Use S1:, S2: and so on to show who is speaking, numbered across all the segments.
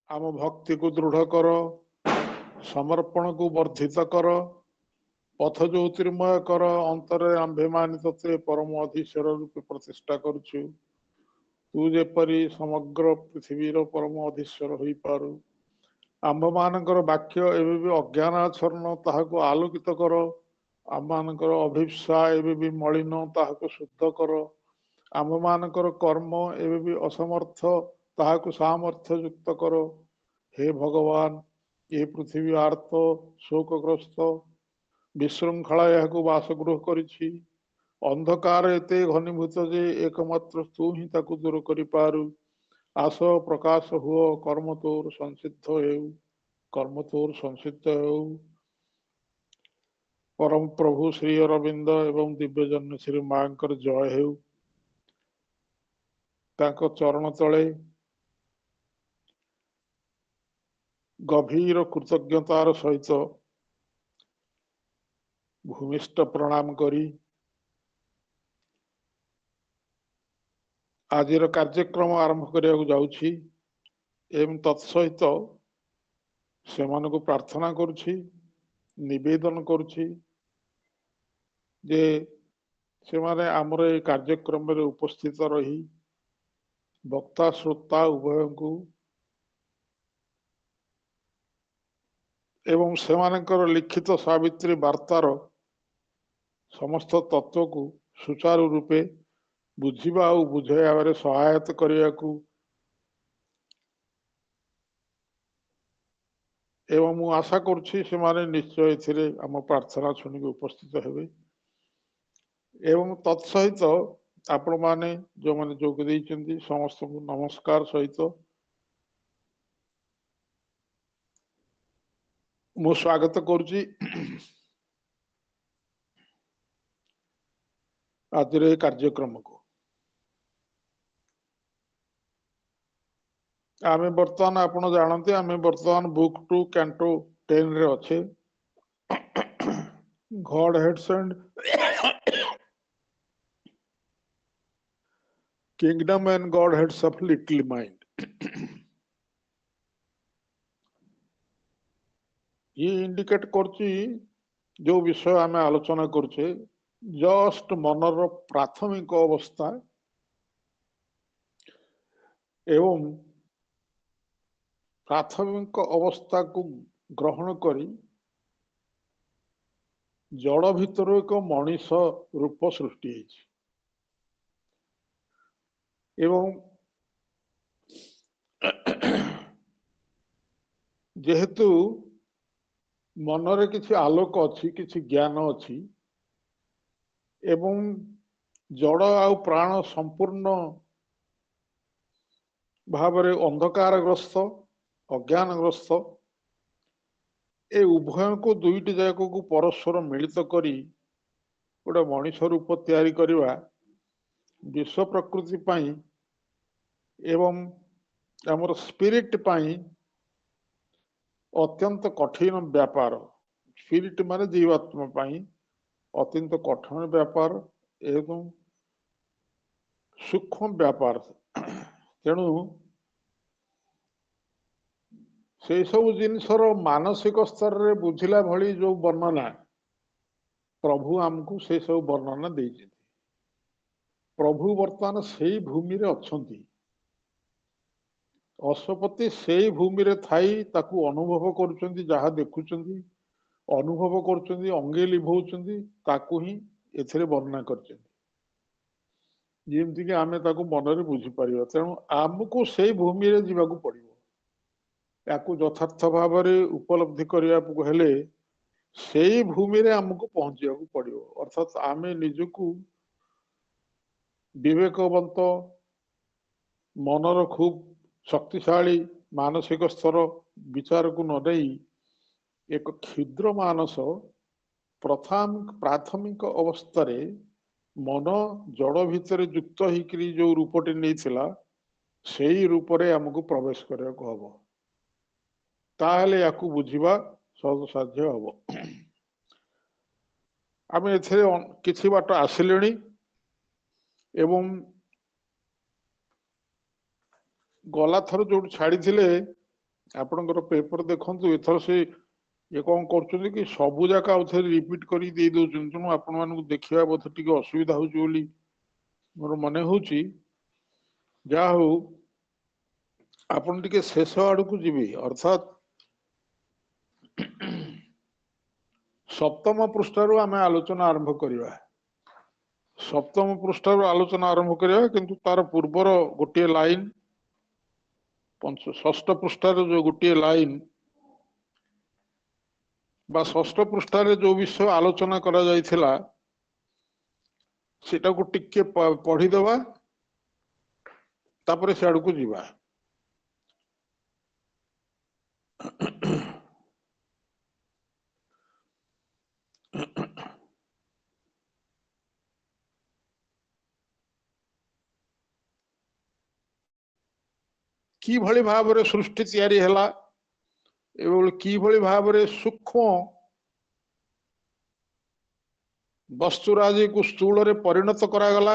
S1: आम भक्ति को दृढ़ कर, समर्पण को वर्धित कर, पथ ज्योतिर्मय कर, अंतरे आंभेमानी तते परम अधीश्वर रूपे प्रतिष्ठा करुछु। तू जेपरी समग्र पृथ्वीर परम अधीश्वर होई पारु। आंभ मानकर वाक्य एवं भी अज्ञान आचरण ताहाको आलोकित कर। आंभ मानकर अभिप्सा एवं भी मलिन ताहाको शुद्ध कर। आंभ मानकर कर्म एवं भी असमर्थ ताहाको सामर्थ्य युक्त कर। हे भगवान, ये पृथ्वी आर्त शोकग्रस्त विशृंखला यहाँ बासगृह करिछि। अंधकार एते घनीभूत जे एकमात्र तू ही ताकू दूर करि पारु। आस प्रकाश हुओ, कर्म तोर संसिद्ध हेउ, कर्म तोर संसिद्ध हेउ। परम प्रभु श्री अरविंद एवं दिव्यजन श्री मांकर जय हेउ। ताको चरण तले गभीर कृतज्ञतार सहित भूमिष्ठ प्रणाम करी आजिर कार्यक्रम आरंभ करने जाऊँगी एवं तत्सहित से मानक प्रार्थना करुछि, निवेदन करुछि जे से माने आमर ए कार्यक्रम रे उपस्थित रही वक्ता श्रोता उभय को एवं से मानकर लिखित सावित्री वार्तार समस्त तत्व को सुचारू रूपे बुझिबा और बुझाइबारे सहायता करिया को एवं मु आशा करुछि से माने निश्चय एथिरे आम प्रार्थना शुनिक उपस्थित हेबे एवं तत्सहित आपण माने जो माने जोग देइचंदी समस्त को नमस्कार सहित मु स्वागत करुछि आज रे कार्यक्रम को। आमे वर्तमान आपण जानते आमे वर्तमान बुक 2 कैंटो 10 रे अच्छे God heads and kingdom and God heads of little mind. ये इंडिकेट करछि जो विषय आमे आलोचना करछे जस्ट मनर प्राथमिक अवस्था एवं प्राथमिक अवस्था को ग्रहण करी जड़ भीतर एक मनीष रूप सृष्टि एवं जेहेतु मनरे किसी आलोक अच्छी किसी ज्ञान अच्छी एवं जड़ आ प्राण संपूर्ण भावरे अंधकारग्रस्त अज्ञानग्रस्त ए उभय को दुईटी जाक को परस्पर मिलित करी गोटे मनीष रूप तैयारी करवा विश्व प्रकृति पाई एवं आमर स्पिरिट पाई अत्यंत कठिन व्यापार। स्पिरिट माने जीवात्मा पाई अत्यंत कठिन व्यापार एवं सूक्ष्म व्यापार। तेणु से सब जिनसर मानसिक स्तर रे बुझिला भली जो वर्णना प्रभु आमको से सब वर्णना देइछथि। प्रभु वर्तमान से भूमि रे अछंती अशपति से भूमि रे थाई ताकू अनुभव करुचंती जहा देखुचंती अनुभव करुचंती अंगे लिभौचंती ताकू ही एथिरे वर्णना करचंती जेमति कि आमे ताकू मनरे बुझी परिबा। तेणु आमको से भूमि रे जीवाकू पड़िबो याकू यथार्थ भाव रे उपलब्धि करिया हेले से भूमि रे आमको पहुंचिया पड़िबो। अर्थात आमे निजकू विवेकवंत मनर खूब शक्तिशाली मानसिक स्तर विचार को न नहीं एक क्षुद्र मानस प्राथमिक अवस्था रे मन जड़ भितर युक्त होकरी जो रूपटे नहीं से ही रूप रे आमको प्रवेश करने को हम ताहले याकू बुझिबा सहज साध्य हम। आम एथे किछि बाट आसिलेनी एवं गला थर जो छाड़ी ଆପଣଙ୍କର ପେପର ଦେଖନ୍ତୁ ଏଥର ସେ ये कौन कर कि सबू जाक आउ थे रिपीट कर तेणु आपण मानक देखा बोधे टी असुविधा हो मोर मन हो जा हो आपण टे शेष आड़ को जी अर्थात सप्तम पृष्ठार आम आलोचना आरंभ करवा सप्तम पृष्ठार आलोचना आरंभ करवा किंतु तार पूर्वर गोटे लाइन षष्ठ पृष्ठार जो गोटे लाइन बा षष्ठ पृष्ठार जो विषय आलोचना करा जायथिला सेटा को टिके पढ़ी दवा तापरे से आड़ को जीवा कि भली भाव रे सृष्टि तैयारी हैला एवं कि भली भाव रे सूक्ष्म वस्तुराजी को स्थूल रे परिणत करागला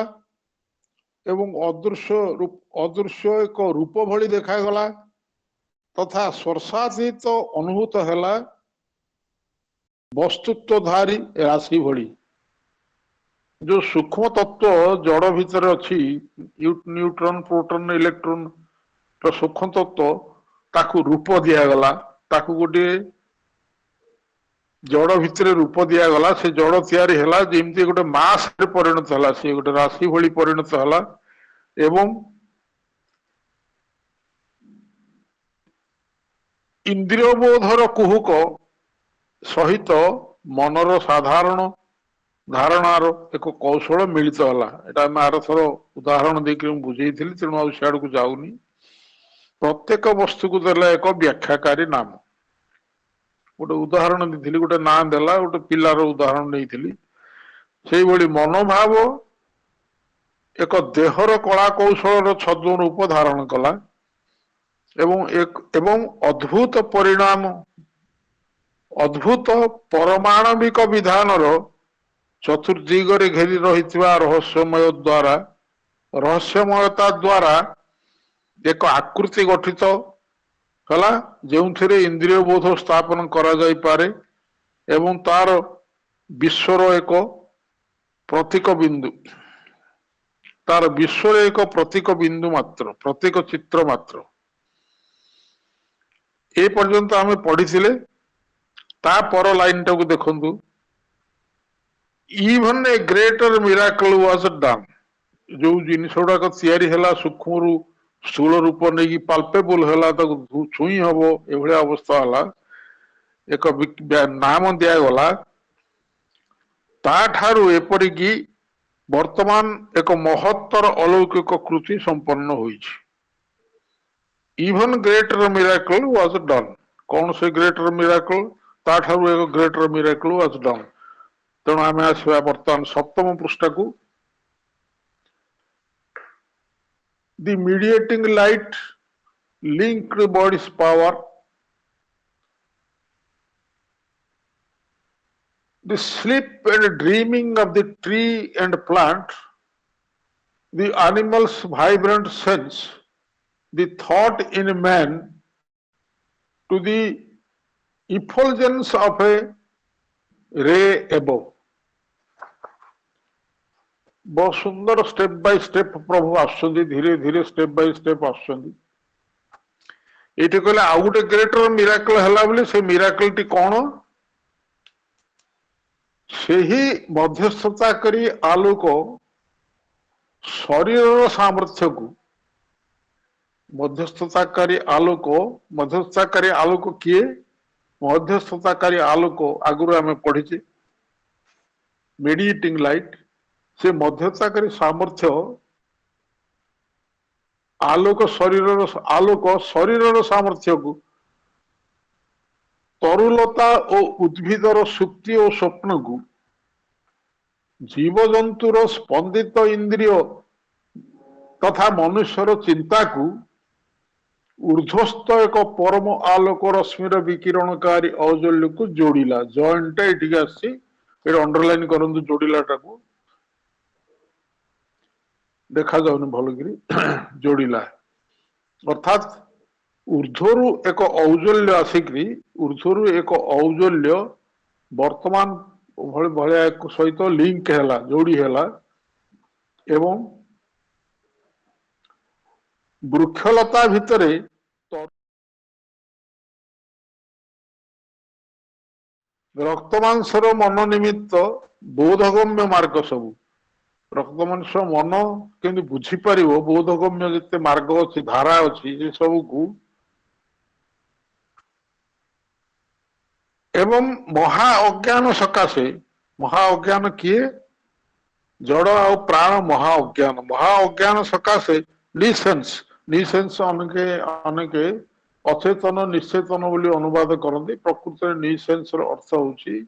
S1: एवं अदृश्य एक रूप भली देखागला तथा स्पर्शातीत अनुभूत हैला वस्तुत्वधारी राशि भली जो सूक्ष्म तत्व जड़ भितर अच्छी न्यूट्रॉन प्रोटॉन इलेक्ट्रॉन तो सूक्ष्म तत्व ताकू रूप दिगला ताकू गोटे जड़ भितर रूप दिगला से जड़ तैयारी हैला जेमती गोटे मास रे परिणत हैला से गोटे राशि भली परिणत हैला एवं इंद्रिय बोधर कुहुक सहित मनर साधारण धारणार एक कौशल मिलित हैला एटा हम आर थर उदाहरण देके बुझेई थिली तेणु आ सियाड़ को जाऊनी प्रत्येक वस्तु को देला एक व्याख्याकारी नाम गोटे उदाहरण दी गोटे ना देला गोटे पिलार उदाहरण नहीं से भली मनोभाव एक देहर कला कौशल छद्म रूप धारण कला एवं अद्भुत परिणाम अद्भुत परमाणविक विधानर चतुर्दिगरे घेरी रही रहस्यमयता द्वारा एक आकृति गठित कला जो इंद्रिय बोध स्थापन करा जाई पारे एवं तार विश्वर एक प्रतीक बिंदु तार विश्वर एक प्रतीक बिंदु मात्र प्रतीक चित्र मात्र ए पर्यंत आम पढ़ी ता पर लाइन टाक देखु even a greater miracle was done जो जिनिस गुड़ाक तैयारी है सूक्ष्म स्थूल रूप नहीं पाल्पेबल है छुई हम ये अवस्था है एक नाम दिगला ताठारु एपरिकी वर्तमान एक महत्तर अलौकिक कृति संपन्न हुई even greater miracle was done कौन से ग्रेटर मिराकल ताठारु एक ग्रेटर मिराकल वाज डन तेणु आम आसवा बर्तमान सप्तम पृष्ठ को the mediating light linked body's power the sleep and dreaming of the tree and plant the animal's vibrant sense the thought in man to the effulgence of a ray above बहुत सुंदर step by step प्रभु आसुंदी धीरे धीरे step by step आसुंदी एठी कहले आउ गोटे greater miracle हला बोले से मिराकल टी कोन सेही मध्यस्थता करी आलोक शरीर सामर्थ्य को मध्यस्थताकारी आलोक किए मध्यस्थताकारी आलोक आगुरु आमे पढ़िचे मेडिएटिंग लाइट से मध्यस्थताकारी सामर्थ्य आलोक शरीर सामर्थ्य को तरुलता और उद्भिदर सुक्ति और स्वप्न को जीव जंतुर स्पंदित इंद्रिय तथा मनुष्यर चिंता को ऊर्ध्वस्त एक परम आलोक रश्मिर विकिरणकारी औज्ज्वल्य को जोड़िला जॉइंट ये आसी अंडरलाइन करंतु जोड़िलाटा को देखा जाऊनि भल जोड़िला अर्थात ऊर्ध्वरु एक औज्ज्वल्य आसिकी ऊर्ध्वरु एक औज्ज्वल्य वर्तमान भाया सहित लिंक है जोड़ी है एवं वृक्षलता भितर रक्तमांसर मन निमित्त बोधगम्य मार्ग सबू रक्तमांस मन केमती बुझीपर बोधगम्य जिते मार्ग अच्छी धारा अच्छी ये सब को एवं महा अज्ञान सकाशे महा अज्ञान किए जड़ आ प्राण महा अज्ञान सकाशे निसेंस निसेंस अनेके अनेके अचेतन निश्चेतन बोली अनुवाद करते प्रकृत निसेंस अर्थ होची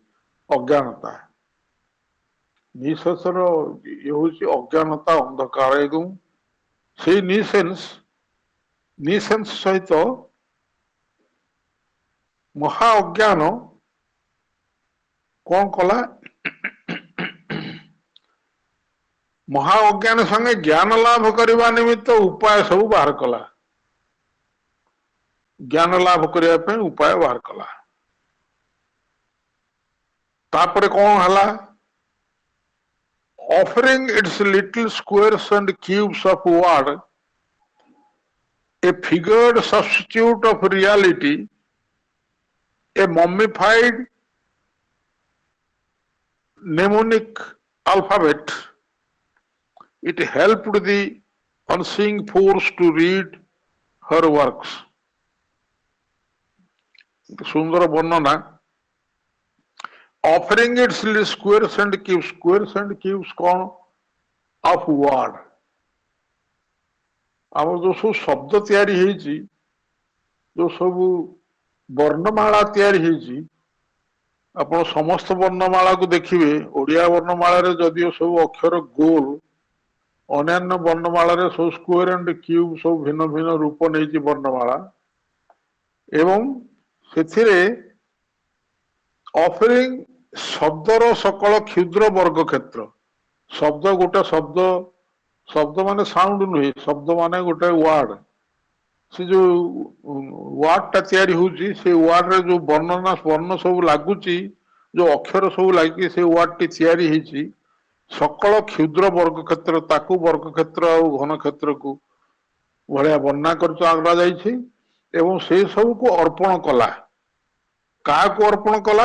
S1: अज्ञानता निसेंस ये हूँ अज्ञानता अंधकार एवं से निसेंस सहित महा अज्ञान कौन कला महा अज्ञान संगे ज्ञान लाभ करने निमित्त उपाय सब बाहर कला ज्ञान लाभ करने उपाय बाहर कला तापरे कौन हला offering its little squares and cubes of word a figured substitute of reality a mummified mnemonic alphabet it helped the unseen force to read her works सुंदर वर्णना offering its squares and cubes कौन of word आम जो सब शब्द तैयारी है जो सब वर्णमाला तैयारी आप समस्त वर्णमाला को देखिए ओडिया वर्णमाला जदिव सब अक्षर गोल अन्य वर्णमाला सब स्क्वायर एंड क्यूब सब भिन्न भिन्न रूप नहीं वर्णमाला एवं से ऑफरिंग शब्दर सकल क्षुद्र वर्ग क्षेत्र शब्द गोटे शब्द शब्द माने साउंड नुहे शब्द माने गोटे वर्ड से जो वर्ड टा तैयारी होची से वर्ड रे जो वर्णना वर्ण सब लागुची जो अक्षर सब लागी से वर्ड टी तैयारी होची सकल क्षुद्र वर्ग क्षेत्र ताकू वर्ग क्षेत्र और घन क्षेत्र को भाया वर्णना कर एवं से सब को अर्पण कला क्या को अर्पण कला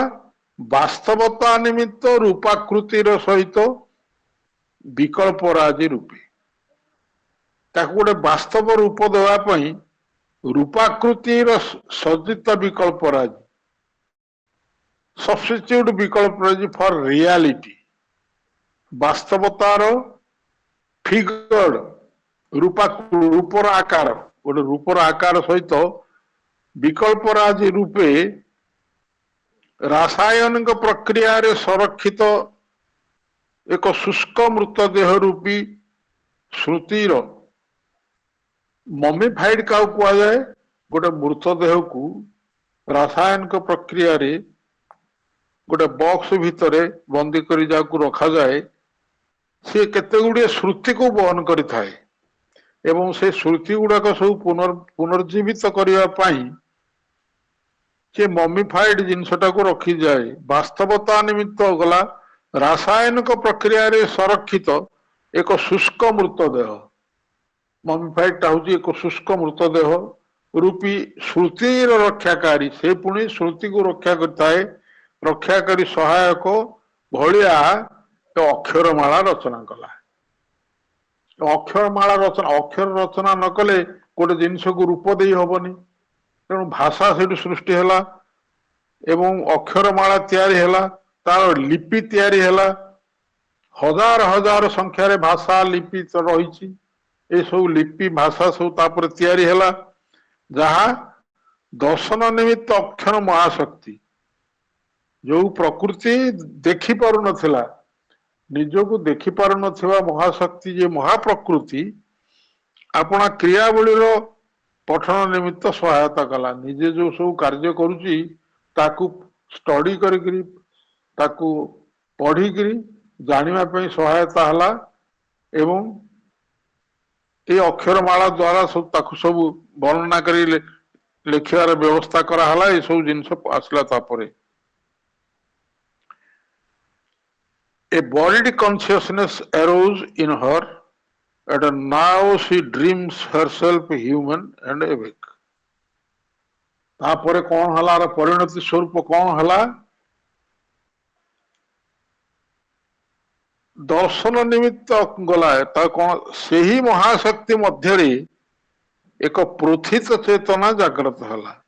S1: वास्तवता निमित्त रूपाकृतिर सहित विकल्प राजी रूपे गोटे वास्तव रूप देवाई रूपाकृतिर सज्जित विकल्प राजी सब्स्टिट्यूट विकल्प राजी फॉर रियलिटी वास्तवतार फिगर रूपर आकार गोटे रूपर आकार सहित विकल्प राजी रूपे रासायनिक प्रक्रिया रे संरक्षित एक शुष्क मृतदेह रूपी श्रुतिर मम्मीफाइड क्या कह जाए गोटे मृतदेह को रासायनिक प्रक्रिया रे गोटे बॉक्स भितर बंदी कर रखा जाए सी केते गुड़िए श्रुति को बहन करिथाए एवं से श्रुति गुड़ाक सब पुनर्जीवित करने से मम्मीफाइड जिनसटा को रखी जाए वास्तवता निमित्त गला रासायनिक प्रक्रिया रे संरक्षित एक शुष्क मृतदेह मम्मीफाइड हूँ एक शुष्क मृतदेह रूपी श्रुतिर रक्षाकारी से पुणी श्रुति को रक्षा करता रक्षाकारी सहायक भलिया अक्षरमाला रचना कला अक्षरमाला रचना अक्षर रचना न कले गोटे जिनस को रूप दे हबनी तेणु भाषा से सृष्टि है एवं अक्षरमाला तैयारी है तार लिपि तैयारी है हजार हजार संख्यार भाषा लिपि तो रही सब लिपि भाषा सब तापर तैयारी है जहा दर्शन निमित्त अक्षर महाशक्ति जो प्रकृति देखी पारु नथिला निजको देखी पारु नथिबा महाशक्ति जे महाप्रकृति अपना क्रियावलीर पठन निमित्त सहायता कला निजे जो सब कार्य करुची ताकू स्टडी करी ताकू पढ़ी जानिबा पई सहायता हला एवं ये अक्षरमाला द्वारा सब ताकू सब वर्णना करी लिखार व्यवस्था कराला ये सब जिनस आसला तापरे A bodied consciousness arose in her, and now she dreams herself human and awake. तापरे कौन हला परिणति स्वरूप कौन हला दर्शन निमित्त गला कौन से ही महाशक्ति मध्य एक प्रोथित चेतना जागृत हला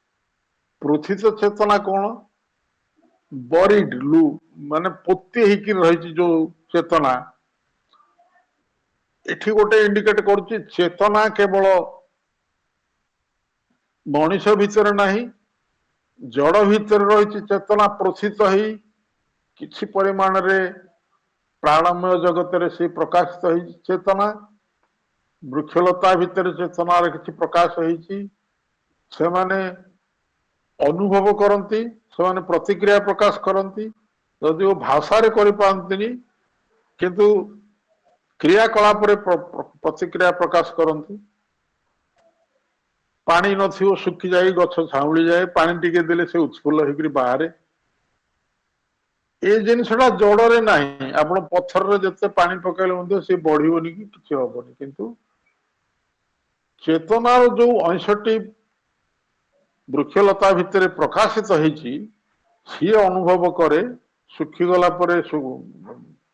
S1: प्रोथित चेतना कौन बरीड लू माने पोती होकर रही जो चेतना एठी गोटे इंडिकेट करुच्ची चेतना केवल मनीष भितर नहीं जड़ भितर रही चेतना प्रोथित ही किसी परिमाण रे प्राणमय जगत रे से प्रकाशित हो चेतना वृक्षलता भितर चेतनार किसी प्रकाश से माने अनुभव करती से प्रतिक्रिया प्रकाश करती यदि वो भाषा रे करि पारंतिनी किंतु क्रियाकलाप रे प्रतिक्रिया प्रकाश करती पानी नथियो सुखी जाए गछ झाउली जाए पानी टिके देले से उत्फुल्ल होकर बाहर ये जिनसा जड़े ना आप पत्थर रे जिते पानी पकड़े सी बढ़ोनी कि किसी हेनी किंतु चेतनार जो 69 वृक्षलता भितर प्रकाशित होती सी अनुभव करे सुखीगला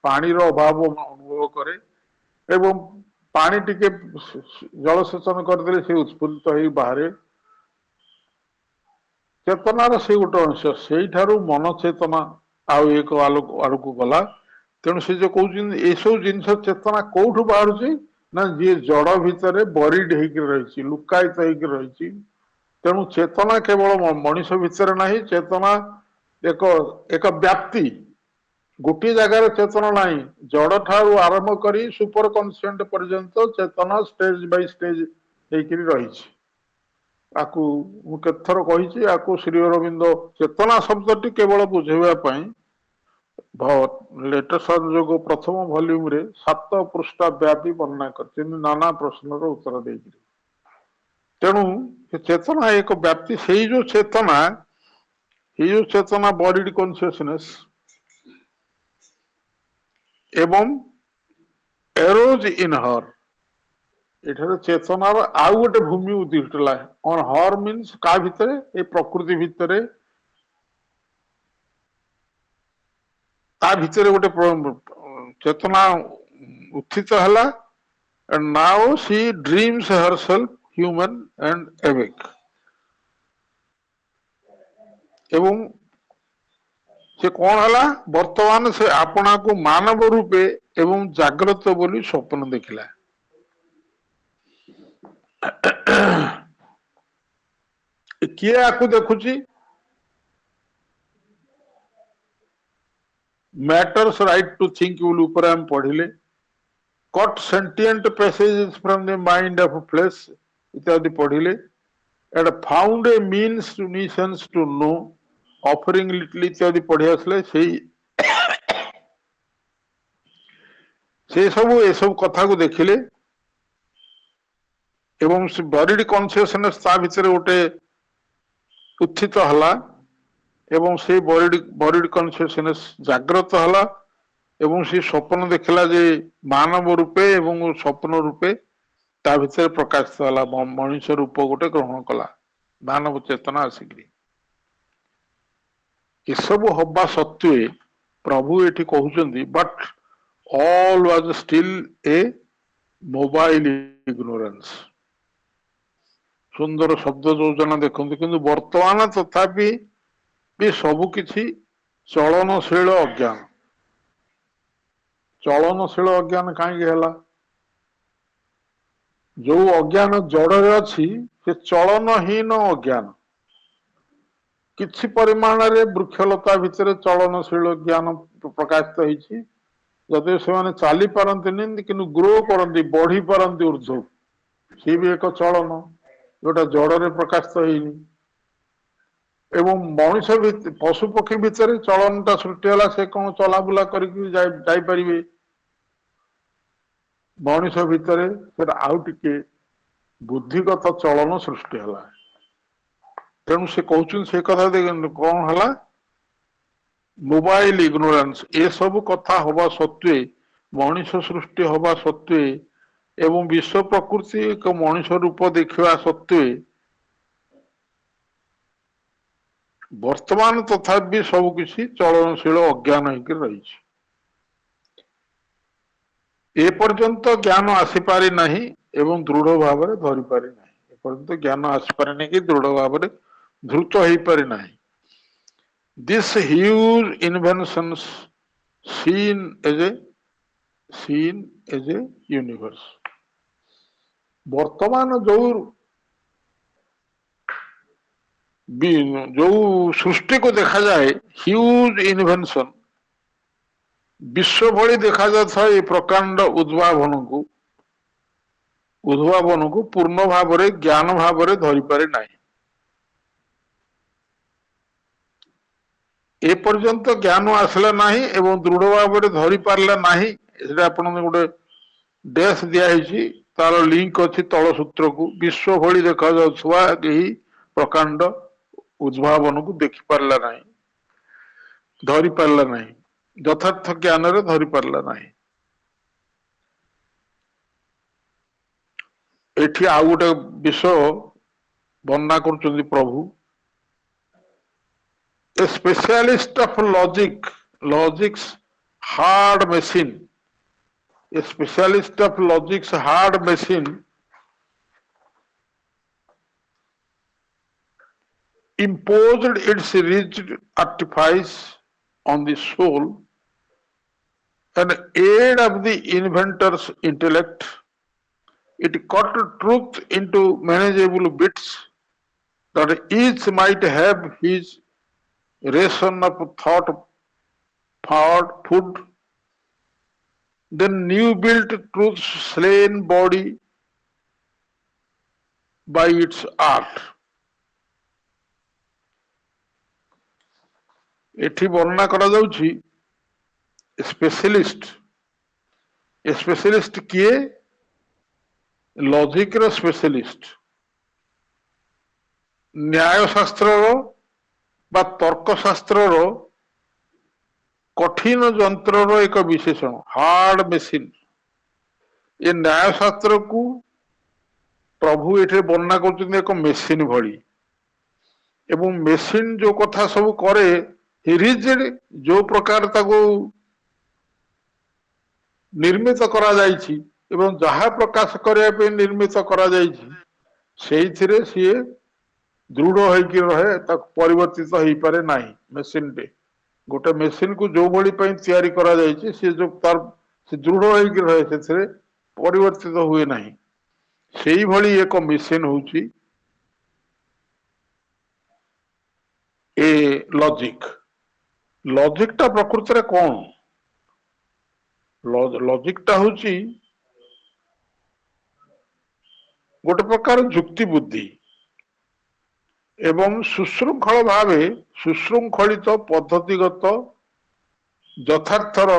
S1: पानी अभाव अनुभव करे एवं पानी टिके जलसेचन करदे से उत्फुल्लित हो बाहर चेतनार से गोटे अंश से मन चेतना आउ एक आड़ को गला तेणु से जो कहते ये सब जिन चेतना कौटू बाहर ना जी जड़ भितर बरीड रही लुकायित रही तेणु चेतना केवल मनीष भितर ना चेतना एक एक व्याप्ति गोटे जगार चेतना ना जड़ ठारू आरंभ कर सुपर कन्सिएंट पर्यंत चेतना स्टेज बाय स्टेज रही केथर कही श्री अरविंद चेतना शब्द केवल बुझेवाई लेटेस्ट संयोग प्रथम वॉल्यूम रे 7 पृष्ठ व्यापी वर्णना कर नाना प्रश्न उत्तर दे तेणु चेतना एक व्याप्ति से जो चेतना बॉडीड कॉन्शियसनेस एवं एरोज इन हर एठार चेतनार आउ गोटे भूमि उद्दिष्ट ऑन हर मीन्स का भितर ए प्रकृति भितर ता भितर गोटे चेतना उत्थित है and now she dreams herself human and awake एवं से कौन है वर्तमान से आपना को मानव रूपे एवं जागृत बोली स्वप्न देखला किए आपको देखुची मैटर्स राइट टू थिंक बोली ऊपर हम पढ़िले cut sentient passages from the mind of flesh इत्यादि पढ़िले and found a means to nescience to know offering little इत्यादि पढ़ी आसले से सब ए सब कथा को देखिले एवं से बॉडीड कॉन्शियसनेस ता भितर गोटे उत्थित हला एवं से बॉडीड कॉन्शियसनेस जागृत हला एवं से स्वप्न देखला जे मानव रूपे एवं स्वप्न रूपे ता भितर प्रकाशित हला मनुष्य रूप गोटे ग्रहण कला मानव चेतना आसिक ये सब हवा सत्वे प्रभु एठी कहउचंदी but all was still a mobile ignorance सुंदर शब्द योजना देखते किंतु वर्तमान तथापि भी सबु किछि चलनशील अज्ञान चलनशील अज्ञान कहीं जो अज्ञान जड़े अच्छी से चलनहीन अज्ञान किछि परिमाण रे वृक्षलता भितर चलनशील ज्ञान प्रकाशित होइछि जदि से चली पारती कि ग्रो करती बढ़ी पारती ऊर्ध्व सी भी एक चलन जोटा जड़े प्रकाशित होनी एवं मनुष्य पशु पक्षी भितर चलनटा सृष्टि है से कौन चलाबुला करें मनुष्य भितर आउ टिके बुद्धिगत चलन सृष्टि है तेणु से कहते से कथा कौन है मोबाइल इग्नोरेंस ए सब कथा हवा सत्वे मनीष सृष्टि हवा सत्वे एवं विश्व प्रकृति एक मनीष रूप देखा सत्वे वर्तमान तथापि सबकिछि चलनशील अज्ञान होकर रही ए पर्यंत ज्ञान आसीपारि नहीं एवं दृढ़ भाव धरी पारि नहीं ए पर्यंत ज्ञान आसीपारि नहीं कि दृढ़ भाव धृत हो पारि नहीं this huge inventions seen as a universe वर्तमान जो सृष्टि को देखा जाए ह्यूज इन्वेंशन विश्व भली देखा जाता ये प्रकांड उद्भावन को पूर्ण भाव ज्ञान भाव धरी पारे नहीं ए पर्यंत ज्ञान आसला नहीं एवं दृढ़ भाव धरी पारला नहीं गोटे डैश दिखाई तार लिंक अच्छी तल सूत्र को विश्व भली देखा जाउथुवा यही प्रकांड उद्भावन को देखी पारला नहीं धरी पारला नहीं यथार्थ ज्ञान रे धरी पारला नहीं एठी आ गोटे विषय वर्णना कर प्रभु a specialist of logics hard machine a specialist of logics hard machine imposed its rigid artifice on the soul and aid of the inventor's intellect. It cut truth into manageable bits that each might have his ration of thought food. Then new built truth's slain body by its art. एठी वर्णना करा जाउछि specialist किए logic रो specialist न्याय शास्त्र रो बा तर्क शास्त्र रो कठिन यंत्र रो एक विशेषण हार्ड मशीन ये न्याय शास्त्र को प्रभु एठे वर्णना करछन एक मशीन भली एवं मशीन जो कथा सब करे रिजिड जो प्रकार ताको निर्मित करा जायछि एवं जहा प्रकाश करया पे निर्मित करा जायछि सेहिथिरे सिए दृढ़ होइकि रहे ताक परिवर्तित होई पारे नाही मशीन टे गोटे मशीन को जो भली पई तयारी करा जायछि से जो तार से दृढ़ होइकि रहे सेथिरे परिवर्तित हुए नाही सेही भली एक मशीन होछि ए लॉजिक टा प्रकृति रे कौन लॉजिक टा होची गोटे प्रकार जुक्ति बुद्धि एवं सुशृंखल भावे सुशृंखलित पद्धतिगत यथार्थर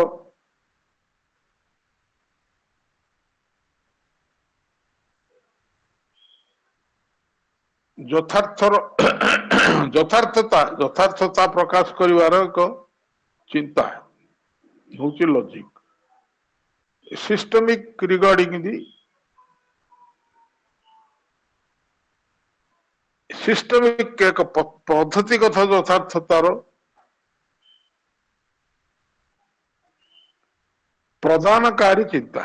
S1: यथार्थता प्रकाश करिवार एक चिंता होची logic systemic regarding the systemic एक पद्धतिगत यथार्थतार प्रदानकारी चिंता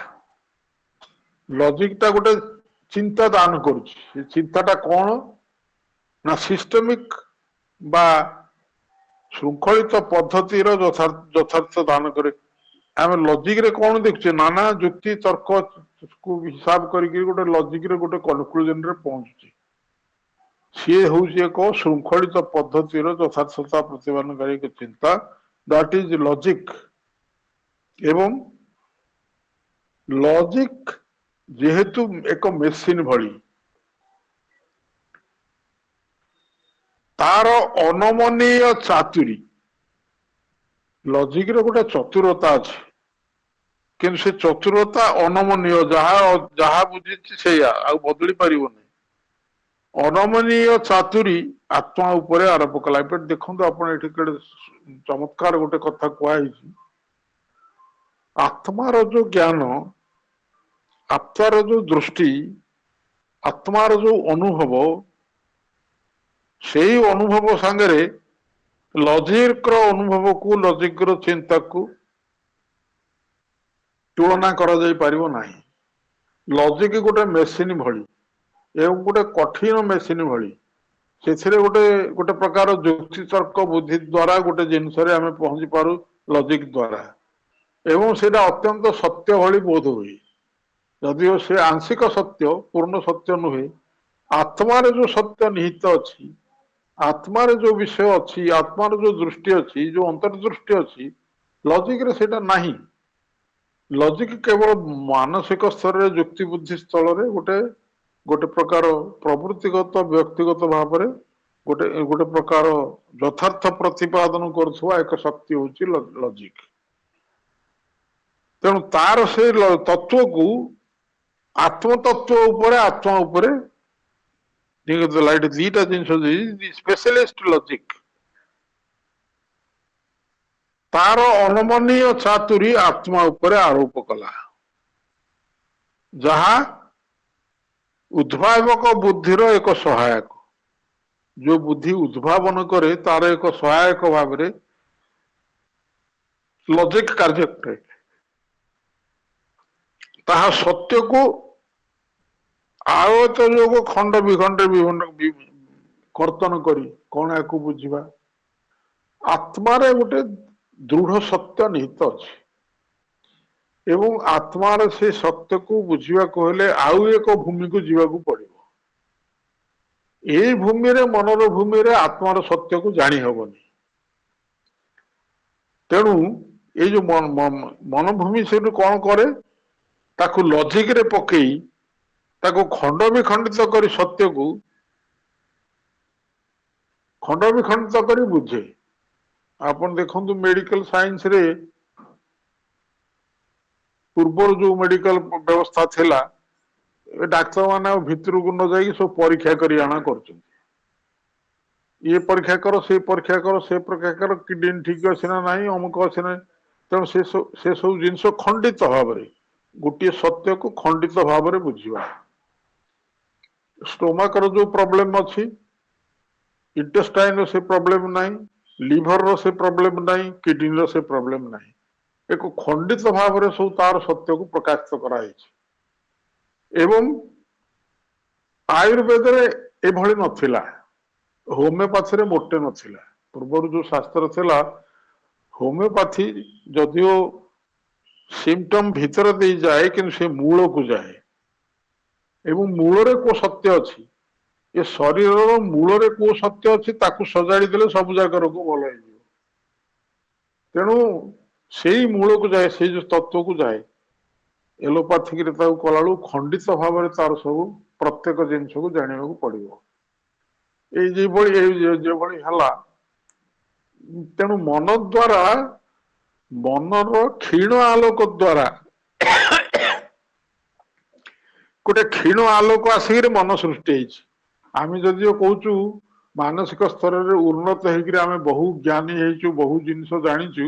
S1: लॉजिक टा गोटे चिंता दान करुछि चिंताटा कौन ना सिस्टमिक बा श्रृंखलित पद्धतिर यथार्थ दान करे आम लॉजिक रे कौन देखुचे नाना जुक्ति तर्क को हिसाब करके गोटे लॉजिक रे गोटे कन्क्लूजन रे पहुंचुची सी होउची एक श्रृंखलित पद्धतिर यथार्थता प्रतिपादनकारी एक चिंता दैट इज लॉजिक एवं लॉजिक जेहेतु एक मेसिन भली तार अनमनीय चातुरी लॉजिक रे गोटे चतुरता अच्छे किंतु से चतुरता अनमनीय जहा बुझी से बदली पार नहीं ଅନମନୀୟ ଚାତୁରୀ ଆତ୍ମା ଉପରେ ଆରୋପ କଲା। ଏବେ ଦେଖନ୍ତୁ ଆପଣ ଏଠି ଗୋଟେ ଚମତ୍କାର ଗୋଟେ କଥା କୁହାଯାଇଛି, ଆତ୍ମାର ଯୋଉ ଜ୍ଞାନ, ଆତ୍ମାର ଯୋଉ ଦୃଷ୍ଟି, ଆତ୍ମାର ଯୋଉ ଅନୁଭବ, ସେଇ ଅନୁଭବ ସାଙ୍ଗରେ ଲଜିକ ର ଅନୁଭବକୁ, ଲଜିକ ର ଚିନ୍ତାକୁ ତୁଳନା କରାଯାଇ ପାରିବ ନାହିଁ। ଲଜିକ ଗୋଟେ ମେସିନ ଭଳି ଏବଂ ଗୋଟେ କଠିନ ମେସିନ ଭଳି, ସେଥିରେ ଗୋଟେ ଗୋଟେ ପ୍ରକାର ଯୁକ୍ତି ତର୍କ ବୁଦ୍ଧି ଦ୍ଵାରା ଗୋଟେ ଜିନିଷରେ ଆମେ ପହଞ୍ଚି ପାରୁ ଲଜିକ ଦ୍ଵାରା, ଏବଂ ସେଇଟା ଅତ୍ୟନ୍ତ ସତ୍ୟ ଭଳି ବୋଧ ହୁଏ, ଯଦିଓ ସେ ଆଂଶିକ ସତ୍ୟ, ପୂର୍ଣ୍ଣ ସତ୍ୟ ନୁହେଁ। ଆତ୍ମାରେ ଯୋଉ ସତ୍ୟ ନିହିତ ଅଛି, ଆତ୍ମାରେ ଯୋଉ ବିଷୟ ଅଛି, ଆତ୍ମାର ଯୋଉ ଦୃଷ୍ଟି ଅଛି, ଯୋଉ ଅନ୍ତର୍ଦୃଷ୍ଟି ଅଛି, ଲଜିକରେ ସେଇଟା ନାହିଁ। ଲଜିକ କେବଳ ମାନସିକ ସ୍ତରରେ, ଯୁକ୍ତି ବୁଦ୍ଧି ସ୍ଥଳରେ ଗୋଟେ ଗୋଟେ ପ୍ରକାର ପ୍ରବୃତ୍ତିଗତ, ବ୍ୟକ୍ତିଗତ ଭାବରେ ଗୋଟେ ଗୋଟେ ପ୍ରକାର ଯଥାର୍ଥ ପ୍ରତିପାଦନ କରୁଥିବା ଏକ ଶକ୍ତି ହଉଛି ଲଜିକ। ତେଣୁ ତାର ସେ ତତ୍ଵକୁ ଆତ୍ମତତ୍ଵ ଉପରେ, ଆତ୍ମା ଉପରେ ଦିଟା ଜିନିଷ ସ୍ପେଶାଲିଷ୍ଟ ଲଜିକ ତାର ଅନମନୀୟ ଚାତୁରୀ ଆତ୍ମା ଉପରେ ଆରୋପ କଲା, ଯାହା ଉଦ୍ଭାବକ ବୁଦ୍ଧିର ଏକ ସହାୟକ। ଯୋଉ ବୁଦ୍ଧି ଉଦ୍ଭାବନ କରେ ତାର ଏକ ସହାୟକ ଭାବରେ ଲଜିକ କାର୍ଯ୍ୟ କରେ। ତାହା ସତ୍ୟକୁ ଆୟତ ଯୋଗ ଖଣ୍ଡ ବିଖଣ୍ଡରେ ବିଭିନ୍ନ କର୍ତ୍ତନ କରି କଣ ଏହାକୁ ବୁଝିବା। ଆତ୍ମାରେ ଗୋଟେ ଦୃଢ ସତ୍ୟ ନିହିତ ଅଛି, ଏବଂ ଆତ୍ମାର ସେ ସତ୍ୟକୁ ବୁଝିବାକୁ ହେଲେ ଆଉ ଏକ ଭୂମିକୁ ଯିବାକୁ ପଡିବ। ଏଇ ଭୂମିରେ, ମନର ଭୂମିରେ ଆତ୍ମାର ସତ୍ୟକୁ ଜାଣି ହବନି। ତେଣୁ ଏଇ ଯୋଉ ମନଭୂମି ସେଠୁ କଣ କରେ, ତାକୁ ଲଜିକରେ ପକେଇ ତାକୁ ଖଣ୍ଡ ବିଖଣ୍ଡିତ କରି ସତ୍ୟକୁ ଖଣ୍ଡ ବିଖଣ୍ଡିତ କରି ବୁଝେ। ଆପଣ ଦେଖନ୍ତୁ ମେଡିକାଲ ସାଇନ୍ସରେ ପୂର୍ବରୁ ଯୋଉ ମେଡିକାଲ ବ୍ୟବସ୍ଥା ଥିଲା, ଏ ଡାକ୍ତର ମାନେ ଆଉ ଭିତରକୁ ନ ଯାଇକି ସବୁ ପରୀକ୍ଷା କରି ଆଣା କରୁଛନ୍ତି। ଇଏ ପରୀକ୍ଷା କର, ସେ ପରୀକ୍ଷା କର, ସେ ପରୀକ୍ଷା କର, କିଡନୀ ଠିକ ଅଛି ନା ନାହିଁ, ଅମୁକ ଅଛି ନା। ତେଣୁ ସେ ସବୁ ଜିନିଷ ଖଣ୍ଡିତ ଭାବରେ, ଗୋଟିଏ ସତ୍ୟକୁ ଖଣ୍ଡିତ ଭାବରେ ବୁଝିବା। ଷ୍ଟୋମାକର ଯୋଉ ପ୍ରୋବ୍ଲେମ ଅଛି, ଇଣ୍ଟେଷ୍ଟାଇନର ସେ ପ୍ରୋବ୍ଲେମ ନାହିଁ, ଲିଭରର ସେ ପ୍ରୋବ୍ଲେମ ନାହିଁ, କିଡନୀର ସେ ପ୍ରୋବ୍ଲେମ ନାହିଁ। ଏକ ଖଣ୍ଡିତ ଭାବରେ ସବୁ ତାର ସତ୍ୟକୁ ପ୍ରକାଶିତ କରାଯାଇଛି। ଏବଂ ଆୟୁର୍ବେଦରେ ଏଭଳି ନଥିଲା, ହୋମିଓପାଥିରେ ମୋଟେ ନଥିଲା। ପୂର୍ବରୁ ଯୋଉ ଶାସ୍ତ୍ର ଥିଲା, ହୋମିଓପାଥି ଯଦିଓ ସିମ୍ପଟମ ଭିତର ଦେଇ ଯାଏ, କିନ୍ତୁ ସେ ମୂଳକୁ ଯାଏ। ଏବଂ ମୂଳରେ କୋଉ ସତ୍ୟ ଅଛି, ଏ ଶରୀରର ମୂଳରେ କୋଉ ସତ୍ୟ ଅଛି, ତାକୁ ସଜାଡି ଦେଲେ ସବୁ ଜାଗ ରୋଗ ଭଲ ହେଇଯିବ। ତେଣୁ ସେଇ ମୂଳକୁ ଯାଏ, ସେଇ ଯୋଉ ତତ୍ଵକୁ ଯାଏ। ଏଲୋପାଥିକରେ ତାକୁ କଲାବେଳକୁ ଖଣ୍ଡିତ ଭାବରେ ତାର ସବୁ ପ୍ରତ୍ୟେକ ଜିନିଷକୁ ଜାଣିବାକୁ ପଡିବ। ଏଇ ଯେଭଳି ହେଲା, ତେଣୁ ମନ ଦ୍ଵାରା, ମନର କ୍ଷୀଣ ଆଲୋକ ଦ୍ଵାରା ଗୋଟେ କ୍ଷୀଣ ଆଲୋକ ଆସିକିରି ମନ ସୃଷ୍ଟି ହେଇଛି। ଆମେ ଯଦିଓ କହୁଛୁ ମାନସିକ ସ୍ତରରେ ଉନ୍ନତ ହେଇକିରି ଆମେ ବହୁ ଜ୍ଞାନୀ ହେଇଛୁ, ବହୁ ଜିନିଷ ଜାଣିଛୁ,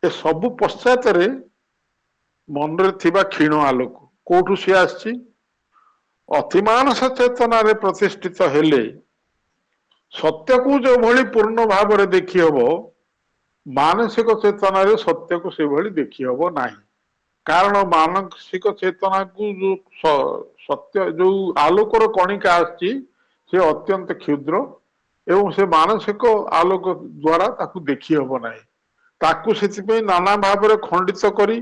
S1: ଏ ସବୁ ପଶ୍ଚାତରେ ମନରେ ଥିବା କ୍ଷୀଣ ଆଲୋକ କୋଉଠୁ ସିଏ ଆସିଛି? ଅତିମାନସ ଚେତନାରେ ପ୍ରତିଷ୍ଠିତ ହେଲେ ସତ୍ୟକୁ ଯୋଉଭଳି ପୂର୍ଣ୍ଣ ଭାବରେ ଦେଖି ହବ, ମାନସିକ ଚେତନାରେ ସତ୍ୟକୁ ସେଭଳି ଦେଖି ହବ ନାହିଁ। କାରଣ ମାନସିକ ଚେତନାକୁ ଯୋଉ ସତ୍ୟ, ଯୋଉ ଆଲୋକର କଣିକା ଆସିଛି, ସେ ଅତ୍ୟନ୍ତ କ୍ଷୁଦ୍ର, ଏବଂ ସେ ମାନସିକ ଆଲୋକ ଦ୍ଵାରା ତାକୁ ଦେଖି ହବ ନାହିଁ। ତାକୁ ସେଥିପାଇଁ ନାନା ଭାବରେ ଖଣ୍ଡିତ କରି,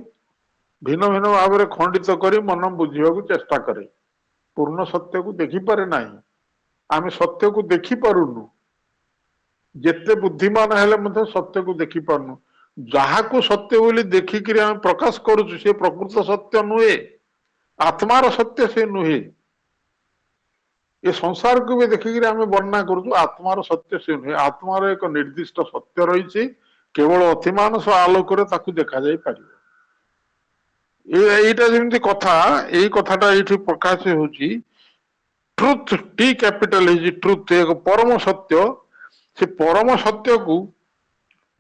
S1: ଭିନ୍ନ ଭିନ୍ନ ଭାବରେ ଖଣ୍ଡିତ କରି ମନ ବୁଝିବାକୁ ଚେଷ୍ଟା କରେ। ପୂର୍ଣ୍ଣ ସତ୍ୟକୁ ଦେଖିପାରେ ନାହିଁ। ଆମେ ସତ୍ୟକୁ ଦେଖିପାରୁନୁ, ଯେତେ ବୁଦ୍ଧିମାନ ହେଲେ ମଧ୍ୟ ସତ୍ୟକୁ ଦେଖିପାରୁନୁ। ଯାହାକୁ ସତ୍ୟ ବୋଲି ଦେଖିକିରି ଆମେ ପ୍ରକାଶ କରୁଛୁ, ସେ ପ୍ରକୃତ ସତ୍ୟ ନୁହେଁ, ଆତ୍ମାର ସତ୍ୟ ସେ ନୁହେଁ। ଏ ସଂସାରକୁ ବି ଦେଖିକିରି ଆମେ ବର୍ଣ୍ଣନା କରୁଛୁ, ଆତ୍ମାର ସତ୍ୟ ସେ ନୁହେଁ। ଆତ୍ମାର ଏକ ନିର୍ଦ୍ଦିଷ୍ଟ ସତ୍ୟ ରହିଛି, କେବଳ ଅତିମାନସ ଆଲୋକରେ ତାକୁ ଦେଖାଯାଇ ପାରିବ। ଏଇଟା ଯେମିତି କଥା, ଏଇ କଥାଟା ଏଇଠି ପ୍ରକାଶ ହଉଛି ट्रुथ टी कैपिटल ट्रुथ एक परम सत्य से परम सत्य को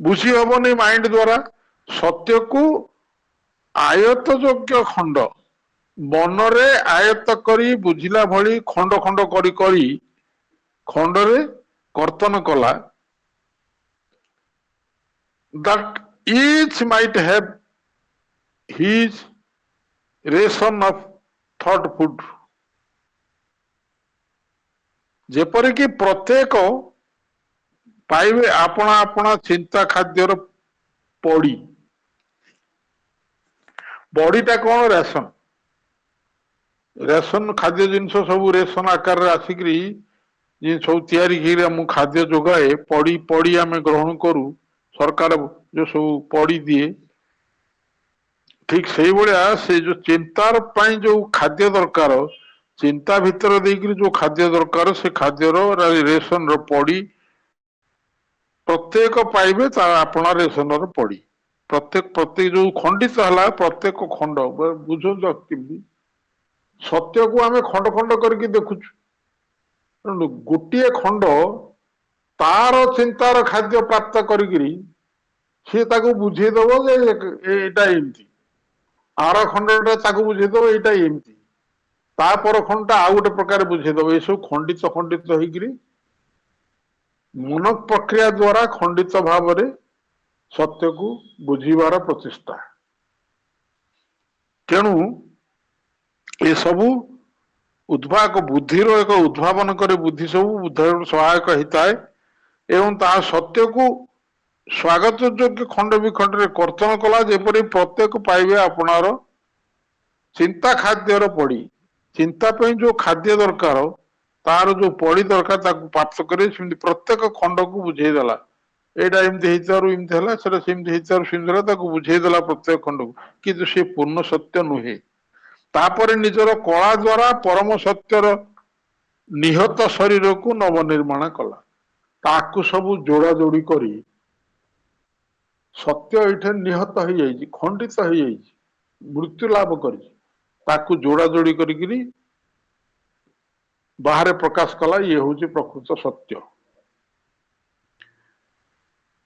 S1: बुझी हबनी माइंड द्वारा सत्य को आयत योग्य खंड मनरे आयत करी बुझिला भली खंड खंड करी करी खंडरे कर्तन कला that each might have his ration of thought food जेपरिक प्रत्येक पाइबे अपना अपना चिंता खाद्यर पड़ी बॉडीटा कौन रेशन रेशन खाद्य जिनस सब रेशन आकार आसिक सब या खाद्य जोगाए पड़ी पड़ी आम ग्रहण करूँ सरकार जो सब पड़ी दिए ठीक से भाया से जो चिंतार जो खाद्य दरकार चिंता भितर देकर जो खाद्य दरकार से खाद्यर रेशन पड़ी प्रत्येक पाइबे अपना रेशन पड़ी प्रत्येक प्रत्येक जो खंडित है प्रत्येक खंड बुझ सत्य को आम खंड खंड करके देखुचु गोटे खंड तार चिंतार खाद्य प्राप्त करी सी बुझेदब एटा एमती आर खंडटा बुझेदब एटा एमती तापर खंडटा आउ गोटे प्रकार बुझेदब ये सब खंडित खंडित होकर मन प्रक्रिया द्वारा खंडित भाव सत्य को बुझीबार प्रचेषा तेणु ये सबू उद्भावक बुद्धिर एक उद्भावन करे बुद्धि सब बुद्ध सहायक होता है एवं ता सत्य को स्वागत योग्य खंड विखंड कर्तन कला जेपरी प्रत्येक पाइबे आपणार चिंता खाद्यर पड़ी चिंता जो खाद्य दरकार तार जो पड़ी दरकार प्राप्त करे प्रत्येक खंड को बुझेदेला एटा एमती बुझेदेला प्रत्येक खंड को किंतु से पूर्ण सत्य नुहे तापर निजर कला द्वारा परम सत्यर निहत शरीर को नवनिर्माण कला ताकू सब जोड़ा जोड़ी करी सत्य ये निहत हो जाइए खंडित हो जाइए मृत्यु लाभ कर जोड़ा जोड़ी करी बाहर प्रकाश कला ये हूँ प्रकृत सत्य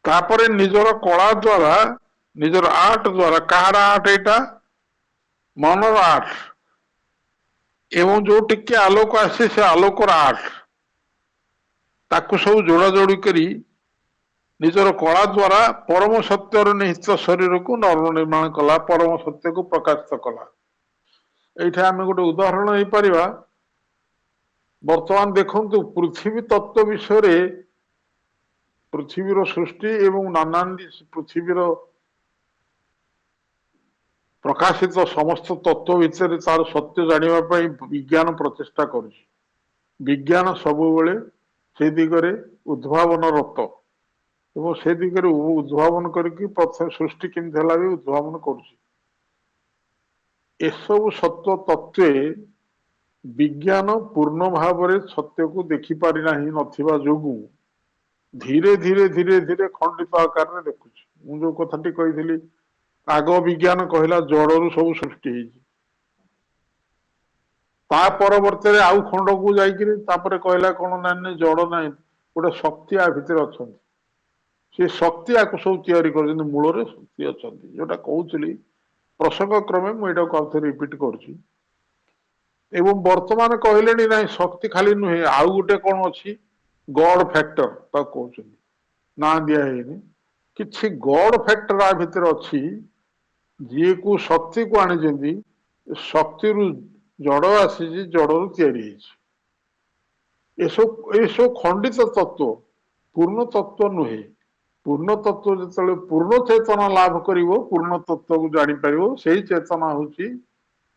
S1: तापर निजर कला द्वारा निजर आर्ट द्वारा कहार आर्ट एटा मनर आर्ट एवं जो टिके आलोक आसे से आलोकर आर्ट ताकू सब जोड़ा जोड़ी करी निजर कला द्वारा परम सत्यर निहित शरीर को नवनिर्माण कला परम सत्य को प्रकाशित कला ये आम गोटे उदाहरण हो पार वर्तमान देखु पृथ्वी तत्व विषय पृथ्वीर सृष्टि एवं नाना पृथ्वीर प्रकाशित समस्त तत्व भितर तार सत्य जानापी विज्ञान प्रचेषा कर विज्ञान सब से दिगरे उद्भावन रत एवं से दिगरे उद्भावन करके प्रथम सृष्टि केमती है भी उद्भावन करसबु सत्व तत्व विज्ञान पूर्ण भाव सत्य को देखी पारि ना जोगु धीरे धीरे धीरे धीरे खंडित आकार में देखुची मु जो कथाटी कही आग विज्ञान कहला जड़ू सब सृष्टि परवर्त आउ खंड को जापर कहला कौन ना जड़ ना गोटे शक्ति आ भितर अच्छा से शक्ति आपको सब या मूल शक्ति अच्छा जोटा कहूली प्रसंग क्रमे मुझे रिपीट करुच्ची एवं वर्तमान कहले ना शक्ति खाली नुहे आउ गोटे कौन अच्छी गॉड फैक्टर कहते ना दिखाई कि गॉड फैक्टर आ भितर अच्छी जी को शक्ति को आनी शक्ति जड़ आसी जड़ सब खंडित तत्व पूर्ण तत्व नुहे पूर्ण तत्व जो पूर्ण चेतना लाभ कर पूर्ण तत्व को जापर से चेतना हूँ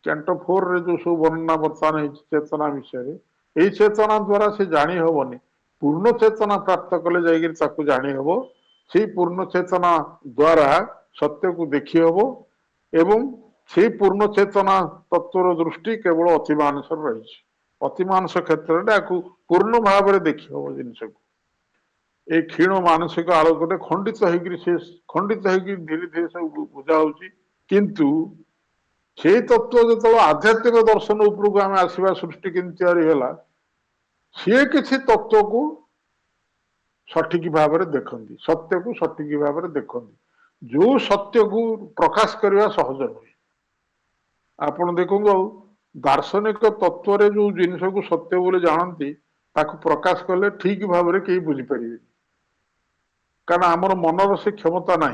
S1: कैंटो 4 रे जो सब वर्णना बर्तमान चेतना विषय यही चेतना द्वारा से जानी हबनी पूर्ण चेतना प्राप्त कले जाकि जानी हब से पूर्ण चेतना द्वारा सत्य को देखी हब एवं से पूर्ण चेतना तत्वर दृष्टि केवल अतिमानस रही अतिमानस क्षेत्र में पूर्ण भाव में देखी हब जिनस को ये क्षीण मानसिक आलोक खंडित खंडित धीरे धीरे सब बुझा किंतु से तत्व जो आध्यात्मिक दर्शन उपरको आम आसवा सृष्टि केमती है सी किसी तत्व को सठिक भाव में देखती, सत्य को सठिक भाव में देखती, जो सत्य को प्रकाश करने सहज नुहे। आपण देखो दार्शनिक तत्व जो जिनस को सत्य बोले जानती ताकू प्रकाश कले ठीक भाव में कहीं बुझीपारे, कारण आमर मनर से क्षमता ना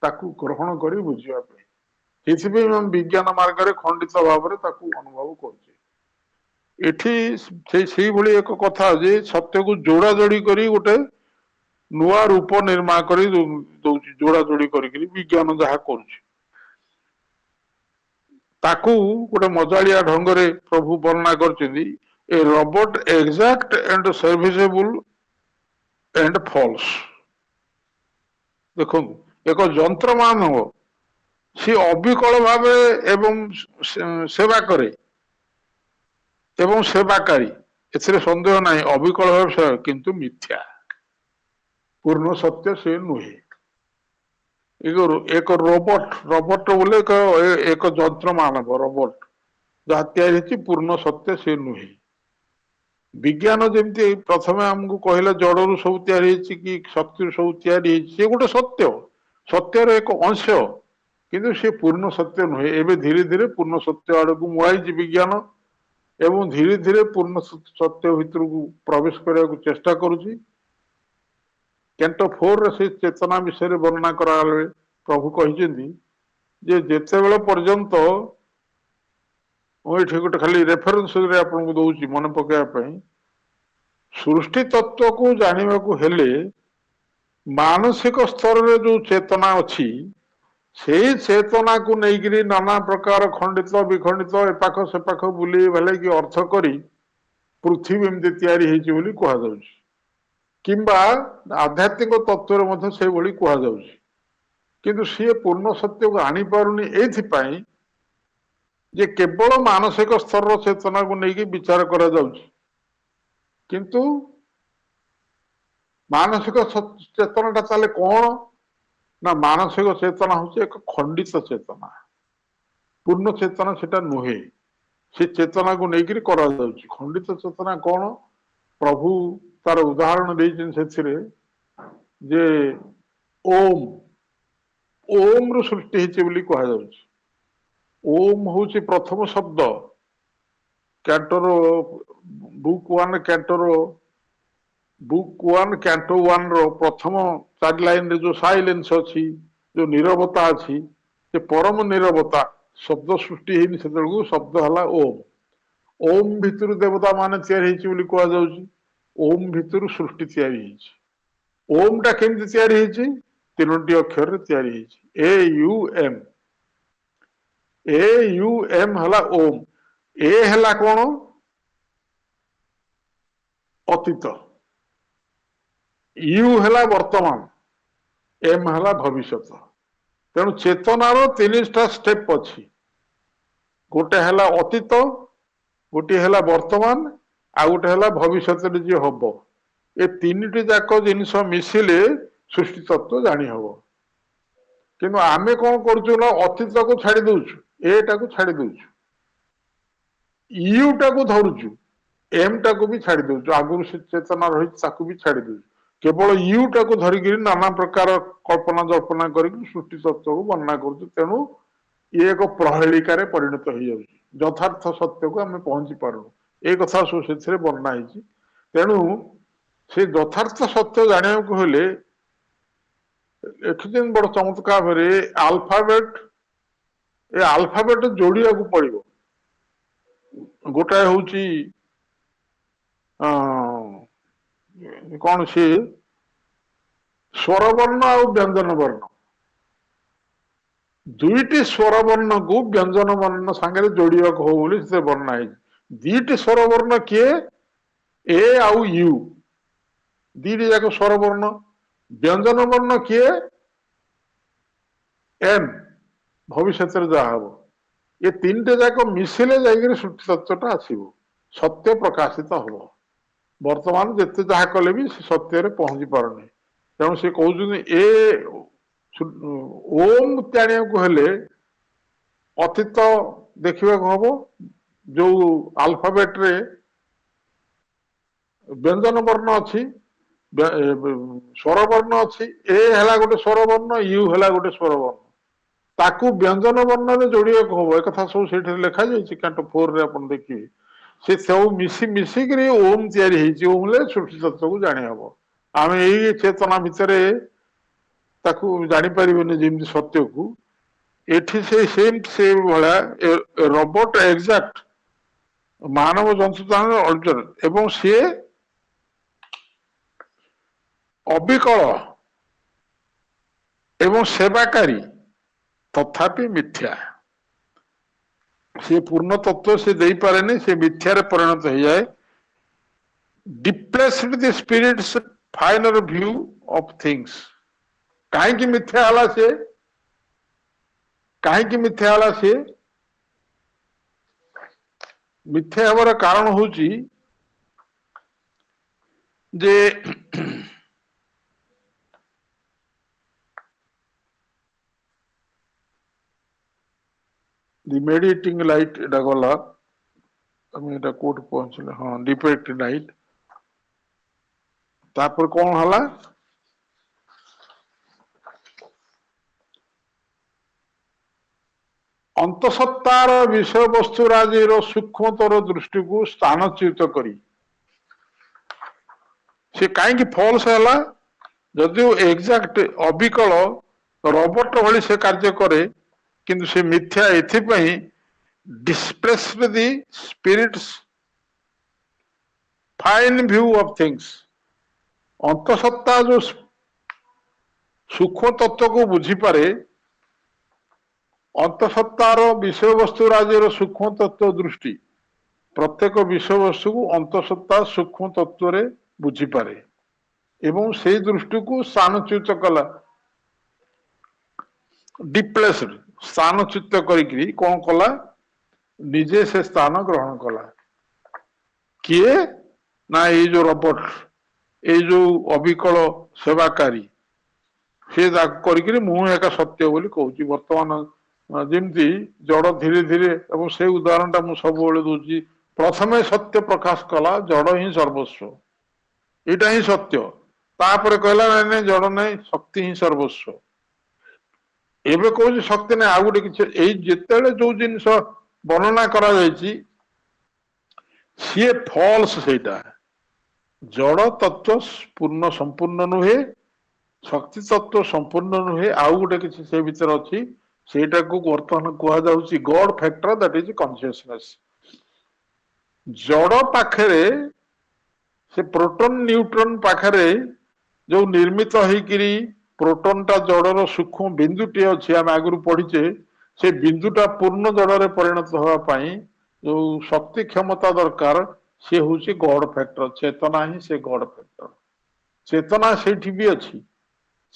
S1: ताकू ग्रहण कर बुझापी विज्ञान मार्ग में खंडित भाव में अनुभव कर एक कथा जे सत्य को जोड़ा जोड़ी कर गोटे नुआ रूप निर्माण कर जोड़ा जोड़ी कर विज्ञान जहाँ कर गोटे मजालिया ढंग से प्रभु वर्णना कर a robot exact and serviceable and false. देखो एक जंत्र मानव सी अविकल भाव एवं सेवा करे एवं सेवाकारी, एथिरे संदेह नहीं, अविकल भाव किंतु मिथ्या, पूर्ण सत्य से नुहे। एक रोबोट रोबोट बोले एक जंत्र मानव रोबोट जहाँ तैयारी पूर्ण सत्य से नुहे। विज्ञान जमी प्रथम आमको कहला जड़ू सब तैयारी कि शक्ति सब तैयारी सी गोटे सत्य, सत्यर एक अंश किंतु सी पूर्ण सत्य नुहे। एवं धीरे धीरे पूर्ण सत्य आड़ को मुआई विज्ञान एवं धीरे धीरे पूर्ण सत्य भीतर को प्रवेश करने को चेष्टा करुच्ची। कैंटो 4 से चेतना विषय वर्णना करा प्रभु कहते जिते बड़े पर्यंत ये गोटे खाली रेफरेन्स आपको दौर मन पकड़ा सृष्टि तत्व को जानवा को हेले मानसिक स्तर में जो चेतना अच्छी से चेतना को लेकिन नाना प्रकार खंडित विखंडित एपाख सेपाख बुले भले कि अर्थ करी पृथ्वी एमती तैयारी कहुच्छी किंबा आध्यात्मिक तत्व से कहुच्छी किंतु सी पूर्ण सत्य को आनी पारुनी एथिपाई जे केवल मानसिक स्तर चेतना को लेकिन विचार करा जाउछि, किंतु मानसिक चेतना ताले कौन ना मानसिक चेतना हूँ एक खंडित चेतना, पूर्ण चेतना सेटा नुहे। से चेतना को लेकिन करा जाउछि। खंडित चेतना कौन प्रभु तार उदाहरण देते जे ओम ओम रु सृष्टि कहुच्छी। ओम हूँ प्रथम शब्द कैंटोर बुक 1 कैंटो 1 रो प्रथम 4 लाइन रे जो साइलेंस अच्छी जो नीरवता अच्छी से परम नीरवता शब्द सृष्टि होनी से शब्द है ओम। ओम भितर देवता मान तैयारी कहुच्छी। ओम भितर सृष्टि तैयारी ओम टा केमती तैयारी 3टी अक्षर तैयारी ए यू एम हला ओम। ए हला कौन अतीत, यू हला वर्तमान, एम हला भविष्यत। तेणु चेतनार 3टा स्टेप अच्छी, गोटे हला अतीत, गोटे हला वर्तमान, आ गोटे हला भविष्यत जे हम। ए 3टी जाक जिनस मिसिले सृष्टि तत्व जानी हम। किंतु आमे कौन करुचु ना अतीत को छाड़ी दउछु, एटा को छाड़ी दउछु, यू टा को धरुचु, एम टा को भी छाड़ी दउछु, आगुर से चेतना रही ताकू भी छाड़ी दउछु। केवल यू टा को धरिकी नाना प्रकार कल्पना जल्पना करके सृष्टि तत्व को वर्णना करुचु। तेणु ये एक प्रहेलिकार परिणत हो जाउछि, यथार्थ सत्य को आम पहुंची पारुनु। ए कथा सब से वर्णना होइछि। तेणु से यथार्थ सत्य जाना को हेले एक बड़ चमत्कार भाव आल्फाबेट ए आल्फाबेट जोड़िया को पड़ो। गोटाए हूँ कौन सी स्वरवर्ण और व्यंजन वर्ण, दुईटी स्वरवर्ण को व्यंजन वर्ण सांगे जोड़िया हो वर्णना है। 2टी स्वरवर्ण किए ए आउ यू, 2टी जाक स्वरवर्ण। व्यंजन वर्ण किए एम, भविष्य जहाँ हम। ये 3टे जाक मिसिले जाकर सृष्टि तत्वटा आसो, सत्य प्रकाशित हम। वर्तमान जिते जहाँ कले भी सत्य पहुंची पारनी। तेणु से कहते ए ओम जाना को हेले अतीत देखा हम, जो आल्फाबेट रे ବ୍ୟଞ୍ଜନ ବର୍ଣ୍ଣ ଅଛି, ସ୍ୱର ବର୍ଣ୍ଣ ଅଛି। ଏ ହେଲା ଗୋଟେ ସ୍ୱର ବର୍ଣ୍ଣ, ୟୁ ହେଲା ଗୋଟେ ସ୍ୱର ବର୍ଣ୍ଣ। ତାକୁ ବ୍ୟଞ୍ଜନ ବର୍ଣ୍ଣରେ ଯୋଡିବାକୁ ହବ। ଏକଥା ସବୁ ସେଇଠି ଲେଖାଯାଇଛି କ୍ୟାଣ୍ଟୋ 4 ରେ ଆପଣ ଦେଖିବେ। ସେ ସବୁ ମିଶିକିରି ଓମ୍ ତିଆରି ହେଇଛି। ଓମ୍ ରେ ସୃଷ୍ଟି ତତ୍ତ୍ୱକୁ ଜାଣି ହବ। ଆମେ ଏଇ ଚେତନା ଭିତରେ ତାକୁ ଜାଣିପାରିବେନି ଯେମିତି ସତ୍ୟକୁ। ଏଠି ସେ ଭଳିଆ ରୋବଟ ଏକ୍ସାକ୍ଟ ମାନବ ଜନ୍ତୁ ଅର୍ଜନ, ଏବଂ ସିଏ ଅବିକଳ ଏବଂ ସେବାକାରୀ, ତଥାପି ମିଥ୍ୟା। ସେ ପୂର୍ଣ୍ଣ ତତ୍ତ୍ୱ ସେ ଦେଇପାରେନି, ସେ ମିଥ୍ୟାରେ ପରିଣତ ହେଇଯାଏ। Depressed the spirit's finer view of things. କାହିଁକି ମିଥ୍ୟା ହେଲା ସେ? କାହିଁକି ମିଥ୍ୟା ହେଲା ସେ? ମିଥ୍ୟା ହେବାର କାରଣ ହଉଛି ଯେ the meditating light ଏଟା ଗଲା, ଆମେ ଏଟା କୋଉଠି ପହଞ୍ଚିଲେ? ହଁ, ଡିପେକ୍ଟ ଲାଇଟ୍। ତାପରେ କଣ ହେଲା? ଅନ୍ତଃସତ୍ତାର ବିଷୟବସ୍ତୁ ରାଜିର ସୂକ୍ଷ୍ମତର ଦୃଷ୍ଟିକୁ ସ୍ଥାନଚ୍ୟୁତ କରି ସେ କାହିଁକି ଫଲସ ହେଲା? ଯଦିଓ ଏକ୍ସାକ୍ଟ ଅବିକଳ ରୋବଟ ଭଳି ସେ କାର୍ଯ୍ୟ କରେ, କିନ୍ତୁ ସେ ମିଥ୍ୟା ଏଥିପାଇଁ dispressed the spirit's fine view of things. ଅନ୍ତଃସତ୍ତା ଯୋଉ ସୂକ୍ଷ୍ମ ତତ୍ତ୍ୱକୁ ବୁଝିପାରେ, ଅନ୍ତଃସତ୍ତାର ବିଷୟବସ୍ତୁ ରାଜ୍ୟର ସୂକ୍ଷ୍ମ ତତ୍ତ୍ୱ ଦୃଷ୍ଟି ପ୍ରତ୍ୟେକ ବିଷୟବସ୍ତୁକୁ ଅନ୍ତଃସତ୍ତା ସୂକ୍ଷ୍ମ ତତ୍ତ୍ୱରେ ବୁଝିପାରେ ଏବଂ ସେଇ ଦୃଷ୍ଟିକୁ ସ୍ଥାନଚ୍ୟୁତ କଲା। ଡିପ୍ଲେସଡ, ସ୍ଥାନଚ୍ୟୁତ କରିକି କଣ କଲା? ନିଜେ ସେ ସ୍ଥାନ ଗ୍ରହଣ କଲା। କିଏ? ନା ଏଇ ଯୋଉ ରୋବଟ, ଏଇ ଯୋଉ ଅବିକଳ ସେବାକାରୀ, ସେ ତାକୁ କରିକିରି ମୁଁ ଏକା ସତ୍ୟ ବୋଲି କହୁଛି। ବର୍ତ୍ତମାନ ଯେମିତି ଜଡ ଧୀରେ ଧୀରେ, ଏବଂ ସେଇ ଉଦାହରଣଟା ମୁଁ ସବୁବେଳେ ଦଉଛି, ପ୍ରଥମେ ସତ୍ୟ ପ୍ରକାଶ କଲା ଜଡ ହିଁ ସର୍ବସ୍ୱ, ଏଇଟା ହିଁ ସତ୍ୟ। ତାପରେ କହିଲା ନାଇଁ ନାଇଁ ଜଡ ନାହିଁ, ଶକ୍ତି ହିଁ ସର୍ବସ୍ୱ। ଏବେ କହୁଛି ଶକ୍ତି ନାହିଁ, ଆଉ ଗୋଟେ କିଛି। ଏଇ ଯେତେବେଳେ ଯୋଉ ଜିନିଷ ବର୍ଣ୍ଣନା କରାଯାଇଛି ସିଏ ଫଲସ। ସେଇଟା ଜଡ ତତ୍ତ୍ୱ ପୂର୍ଣ୍ଣ ସମ୍ପୂର୍ଣ୍ଣ ନୁହେଁ, ଶକ୍ତି ତତ୍ତ୍ୱ ସମ୍ପୂର୍ଣ୍ଣ ନୁହେଁ, ଆଉ ଗୋଟେ କିଛି ସେ ଭିତରେ ଅଛି। ସେଇଟାକୁ ବର୍ତ୍ତମାନ କୁହାଯାଉଛି ଗଡ ଫ୍ୟାକ୍ଟର, ଦ୍ୟାଟ ଇଜ କନସିୟସନେସ। ଜଡ ପାଖରେ, ସେ ପ୍ରୋଟନ ନ୍ୟୁଟ୍ରନ ପାଖରେ ଯୋଉ ନିର୍ମିତ ହେଇକିରି ପ୍ରୋଟନଟା ଜଡର ସୂକ୍ଷ୍ମ ବିନ୍ଦୁଟି ଅଛି, ଆମେ ଆଗରୁ ପଢିଛେ, ସେ ବିନ୍ଦୁଟା ପୂର୍ଣ୍ଣ ଜଡରେ ପରିଣତ ହେବା ପାଇଁ ଯୋଉ ଶକ୍ତି କ୍ଷମତା ଦରକାର, ସେ ହଉଛି ଗଡ ଫ୍ୟାକ୍ଟର। ଚେତନା ହିଁ ସେ ଗଡ ଫ୍ୟାକ୍ଟର। ଚେତନା ସେଇଠି ବି ଅଛି,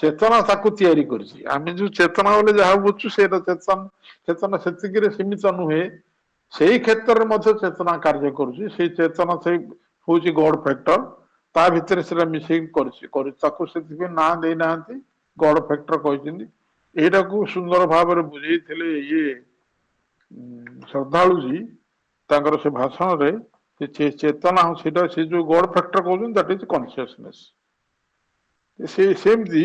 S1: ଚେତନା ତାକୁ ତିଆରି କରିଛି। ଆମେ ଯୋଉ ଚେତନା ବୋଲି ଯାହା ବୁଝୁଛୁ ସେଇଟା ଚେତନା ସେତିକିରେ ସୀମିତ ନୁହେଁ, ସେଇ କ୍ଷେତ୍ରରେ ମଧ୍ୟ ଚେତନା କାର୍ଯ୍ୟ କରୁଛି। ସେଇ ଚେତନା ସେଇ ହଉଛି ଗଡ ଫ୍ୟାକ୍ଟର, ତା ଭିତରେ ସେଟା ମିଶେଇକି କରିଛି। ତାକୁ ସେଥିପାଇଁ ନାଁ ଦେଇନାହାନ୍ତି, ଗଡ ଫ୍ୟାକ୍ଟର କହିଛନ୍ତି। ଏଇଟାକୁ ସୁନ୍ଦର ଭାବରେ ବୁଝେଇଥିଲେ ଇଏ ଶ୍ରଦ୍ଧାଳୁଜୀ ତାଙ୍କର ସେ ଭାଷଣରେ। ଚେତନା ସେଇଟା, ସେ ଯୋଉ ଗଡ ଫ୍ୟାକ୍ଟର କହୁଛନ୍ତି, ଦ୍ୟାଟ ଇଜ କନସିୟସନେସ। ସେମିତି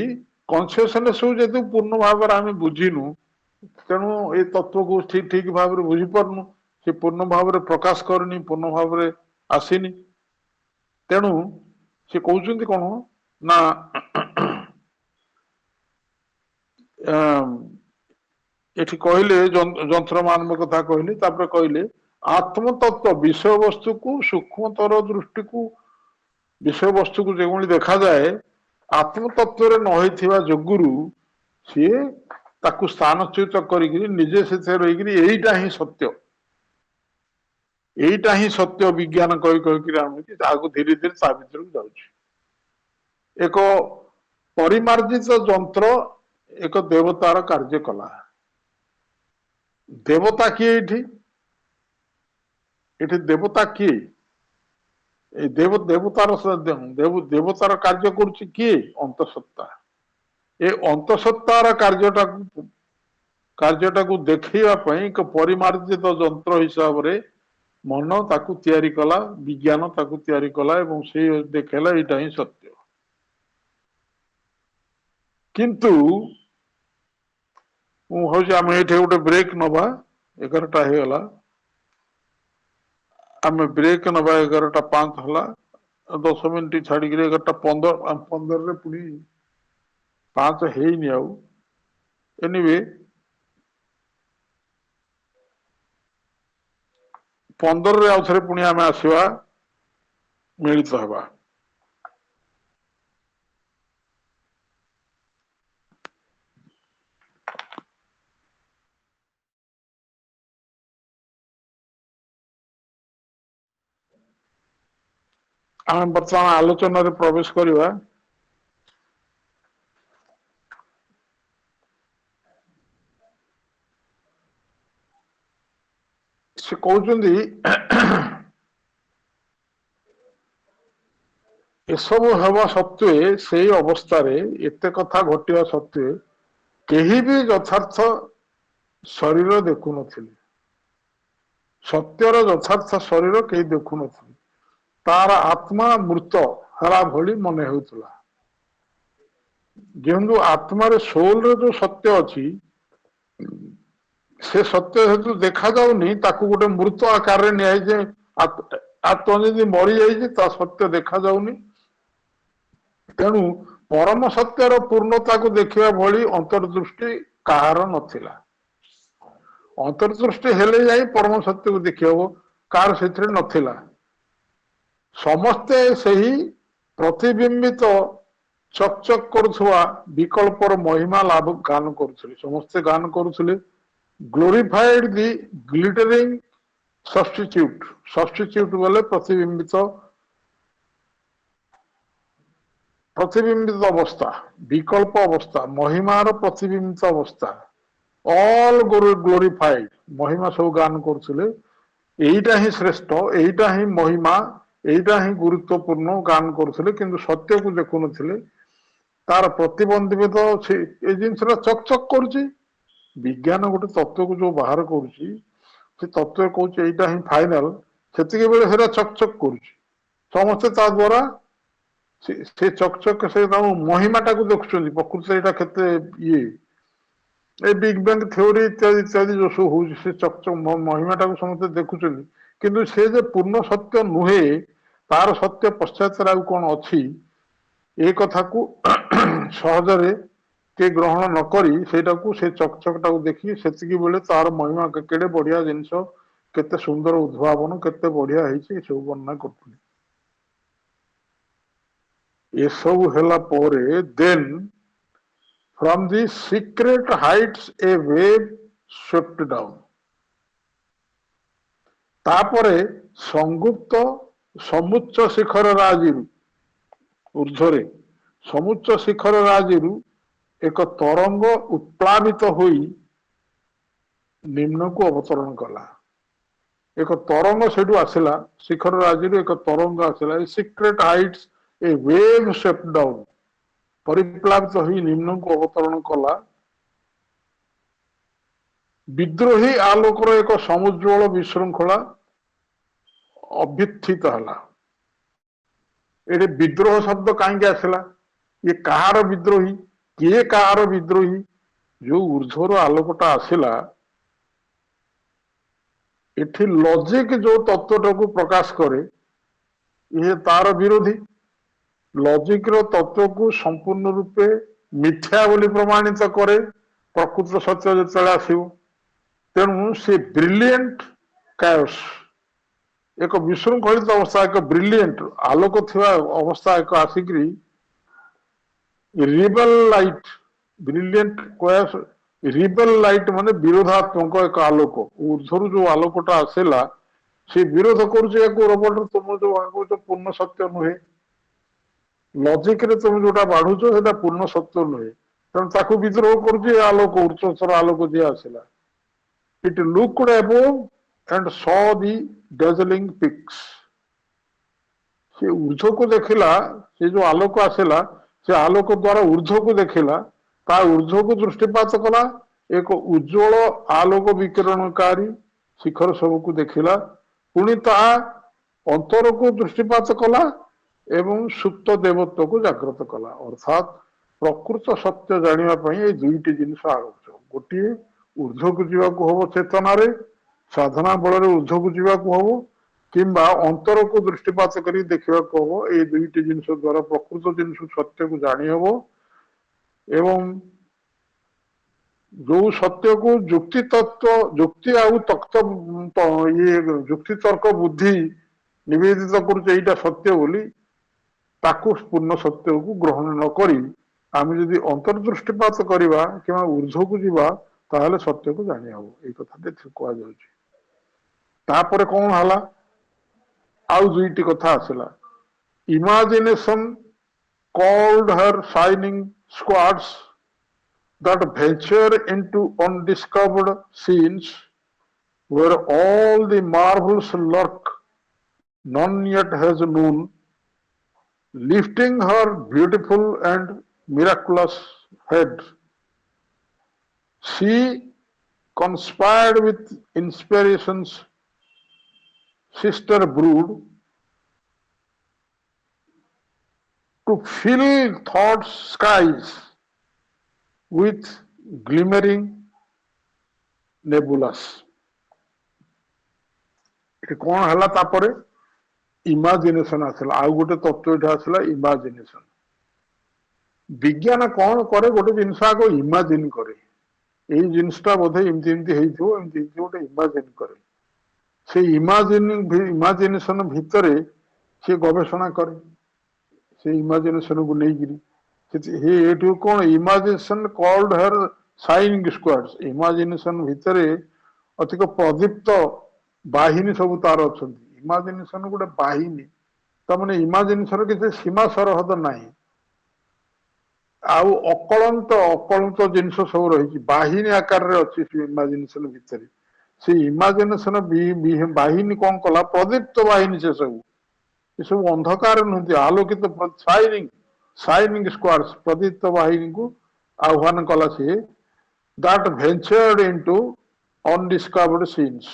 S1: କନସିୟସନେସ ଯେହେତୁ ପୂର୍ଣ୍ଣ ଭାବରେ ଆମେ ବୁଝିନୁ, ତେଣୁ ଏ ତତ୍ତ୍ୱକୁ ଠିକ ଭାବରେ ବୁଝିପାରୁନୁ, ସେ ପୂର୍ଣ୍ଣ ଭାବରେ ପ୍ରକାଶ କରୁନି, ପୂର୍ଣ୍ଣ ଭାବରେ ଆସିନି। ତେଣୁ ସେ କହୁଛନ୍ତି କଣ ନା, ଏଠି କହିଲେ ଯନ୍ତ୍ର ମାନବ କଥା କହିଲେ, ତାପରେ କହିଲେ ଆତ୍ମତତ୍ତ୍ୱ ବିଷୟବସ୍ତୁକୁ ସୂକ୍ଷ୍ମତର ଦୃଷ୍ଟିକୁ, ବିଷୟବସ୍ତୁକୁ ଯେଭଳି ଦେଖାଯାଏ, ଆତ୍ମତତ୍ତ୍ୱରେ ନ ହେଇଥିବା ଯୋଗୁରୁ ସିଏ ତାକୁ ସ୍ଥାନଚ୍ୟୁତ କରିକିରି ନିଜେ ସେଥିରେ ରହିକିରି ଏଇଟା ହିଁ ସତ୍ୟ, ଏଇଟା ହିଁ ସତ୍ୟ ବିଜ୍ଞାନ କହିକିରି ଆମେ ଆଗକୁ ଧୀରେ ଧୀରେ ତା ଭିତରକୁ ଯାଉଛି। ଏକ ପରିମାର୍ଜିତ ଯନ୍ତ୍ର ଏକ ଦେବତାର କାର୍ଯ୍ୟ କଲା। ଦେବତା କିଏ? ଏଠି ଦେବତା କିଏ? এই ଦେବତାର କାର୍ଯ୍ୟ କରୁଛି କିଏ? ଅନ୍ତଃସତ୍ତା। ଏ ଅନ୍ତଃସତ୍ତାର କାର୍ଯ୍ୟଟାକୁ ଦେଖେଇବା ପାଇଁ ଏକ ପରିମାର୍ଜିତ ଯନ୍ତ୍ର ହିସାବରେ मन ताकू तैयारी कला विज्ञान ताकू तैयारी कला एवं से देखला एटा ही सत्य किंतु मु हूँ आम ये गोटे ब्रेक नवा 11टा हो गला आम ब्रेक नवा 11:05 हला 10 मिनिट छाड़ी 11:15 पुणी 5 ହେଇନି ଆଉ एनीवे 15 रे आउ थरे पुणी आम आसवा मिलित हवा आम बर्तमान आलोचना रे प्रवेश करवा से कहउचंदी एसबु हवा सत्वे से अवस्था रे एते कथा घटिया सत्वे केही भी यथार्थ शरीर देखु नथिले सत्यर यथार्थ शरीर केही देखु नथिले तार आत्मा मृत हरा भली मन हेउतला जेंदु आत्मा रे सोल रे जो सत्य अछि से सत्य हेतु देखा जाउनी ताकू गोटे मृत आकार रे न्याय जे आत्मा यदि मरी जाइए ता सत्य देखा जाउनी तेणु परम सत्यर पूर्णता को देखा भली अंतर्दृष्टि कहार नथिला अंतर्दृष्टि हेले जाई परम सत्य को देखि हबो कार सेथरे नथिला समस्ते सही प्रतिबिंबित चकचक करुवा विकल्पर महिमा लाभ गान करुले समस्ते गान करुले ग्लोरीफाइड दि ग्लिटरिंग सब्स्टिट्यूट बोले प्रतिबिंबित प्रतिबिंबित अवस्था विकल्प अवस्था महिमार प्रतिबिंबित अवस्था ऑल ग्लोरीफाइड महिमा सब गान करुले एटा ही श्रेष्ठ एटा ही महिमा एटा ही गुरुत्वपूर्ण गान करुले किंतु सत्य को देखु नथिले तार प्रतिबंधित ए जिनसा चकचक करुच्ची विज्ञान गोटे तत्व को जो बाहर करुच्ची से तत्व कौच एटा ही फाइनल से बेले चकचक करुच्ची समस्ते ता द्वारा से चकचक से महिमाटा को देखुं प्रकृति केते ये बिग बैंग थ्योरी इत्यादि इत्यादि जो सब हो चकचक महिमाटा को समस्ते देखुं किंतु से जे पूर्ण सत्य नुहे तार सत्य पश्चात कौन अच्छी ए कथा को सहजरे के ग्रहण न करी सेटा को से चकचकटा को देखी सेतिकी बेले तार महिमा केड़े बढ़िया जिनस केते सुंदर उद्भावन केते बढ़िया है सब वर्णना करथुनी ये सब हेला पोरे then from the secret heights a wave swept down तापरे संगुप्त समुच्च शिखर राजी ऊर्ध्वरे समुच्च शिखर राजी एक तरंग उत्प्लावित होई निम्न को अवतरण कला एक तरंग से आसला शिखर राजी एक तरंग आसला secret heights a wave swept down परिप्लावित होई निम्न को अवतरण कला विद्रोही आलोकर एक समुज्वल विशृंखला अभ्युत्थित हला ये विद्रोह शब्द कहीं आसला ये कहार विद्रोही किए कहार विद्रोही जो ऊर्ध्वर आलोकटा आसला एठी लॉजिक जो तत्वटा को प्रकाश करे ये तार विरोधी लॉजिक रो तत्व को संपूर्ण रूपे मिथ्या बोली प्रमाणित करे प्रकृत सत्य जो आसो तेणु से ब्रिलियंट कायोस एक विशृंखलित अवस्था एक ब्रिलियंट आलोक थिवा अवस्था एक आसिक rebel light brilliant chaos rebel light माने विरोधात्मक एक आलोक ऊर्ध्वर जो आलोकटा आसेला से विरोध करुचे रोबोट तुम जो कहूच पूर्ण सत्य नुहे लॉजिक रे तुम जोटा बाढ़ुच से पूर्ण सत्य नुहे तेणु ताकू विद्रोह करुचे आलोक उच्चतर आलोक जी आसला it looked above and saw the dazzling peaks से ऊर्ध्व को देखिला से जो आलोक आसला से आलोक द्वारा ऊर्ध्व को देखिला ता ऊर्ध्व को दृष्टिपात कला एक उज्जवल आलोक विकिरणकारी शिखर सब को देखिला पुणी ताहा अंतर को दृष्टिपात कला एवं सुप्त देवत्व को जागृत कला अर्थात प्रकृत सत्य जानिबा पई ए दुईटी जिनिस आवश्यक गोटे ऊर्ध्व को जीवाको हबो चेतनारे साधना बल ऊर्ध्व को जीवाको हबो किंबा अंतर को दृष्टिपात करी देखा हम ये दुईटी जिनस द्वारा प्रकृत जिन सत्य को जानी हब एवं जो सत्य को जुक्ति तत्व जुक्ति आउ तत्व ये जुक्ति तर्क बुद्धि निवेदित कर सत्य बोली ताकू पूर्ण सत्य को ग्रहण न करी आम जदि अंतर्दृष्टिपात करवा कि ऊर्ध्व को जीवा ताहले सत्य को जानी हब ये कथा कहपर कौन है आउ दुईटी कथा आसला imagination called her shining squads that venture into undiscovered scenes where all the marvels lurk none yet has known, lifting her beautiful and miraculous head. She conspired with inspiration's sister brood to fill thought's skies with glimmering nebulas. कौन है तापर इमाजिनेशन आसला आउ गोटे तत्व ये आसला इमाजिनेशन विज्ञान कौन करे गोटे जिनस आग इमाजिन करे यही जिनसटा बोधे एमती गोटे इमाजिन करे से इमाजिनेशन भितर से गवेषणा करे से इमेजिनेशन को नहीं कौन imagination called her shining squads imagination भितर अधिक प्रदीप्त बाहिनी सब तार अच्छा इमेजिनेशन गोटे बाहिनी तमें इमेजिनेशन किसी सीमा सरहद ना आउ अकलंत जिन सब रही बाहिनी आकार अच्छी इमेजिनेशन भितर से इमेजिनेशन बाहिनी कौन कला प्रदीप्त बाहिनी से सब ये सब अंधकार नुहति आलोकित शाइनिंग स्क्वाड्स प्रदीप्त बाहिनी को आह्वान कला see that ventured into undiscovered scenes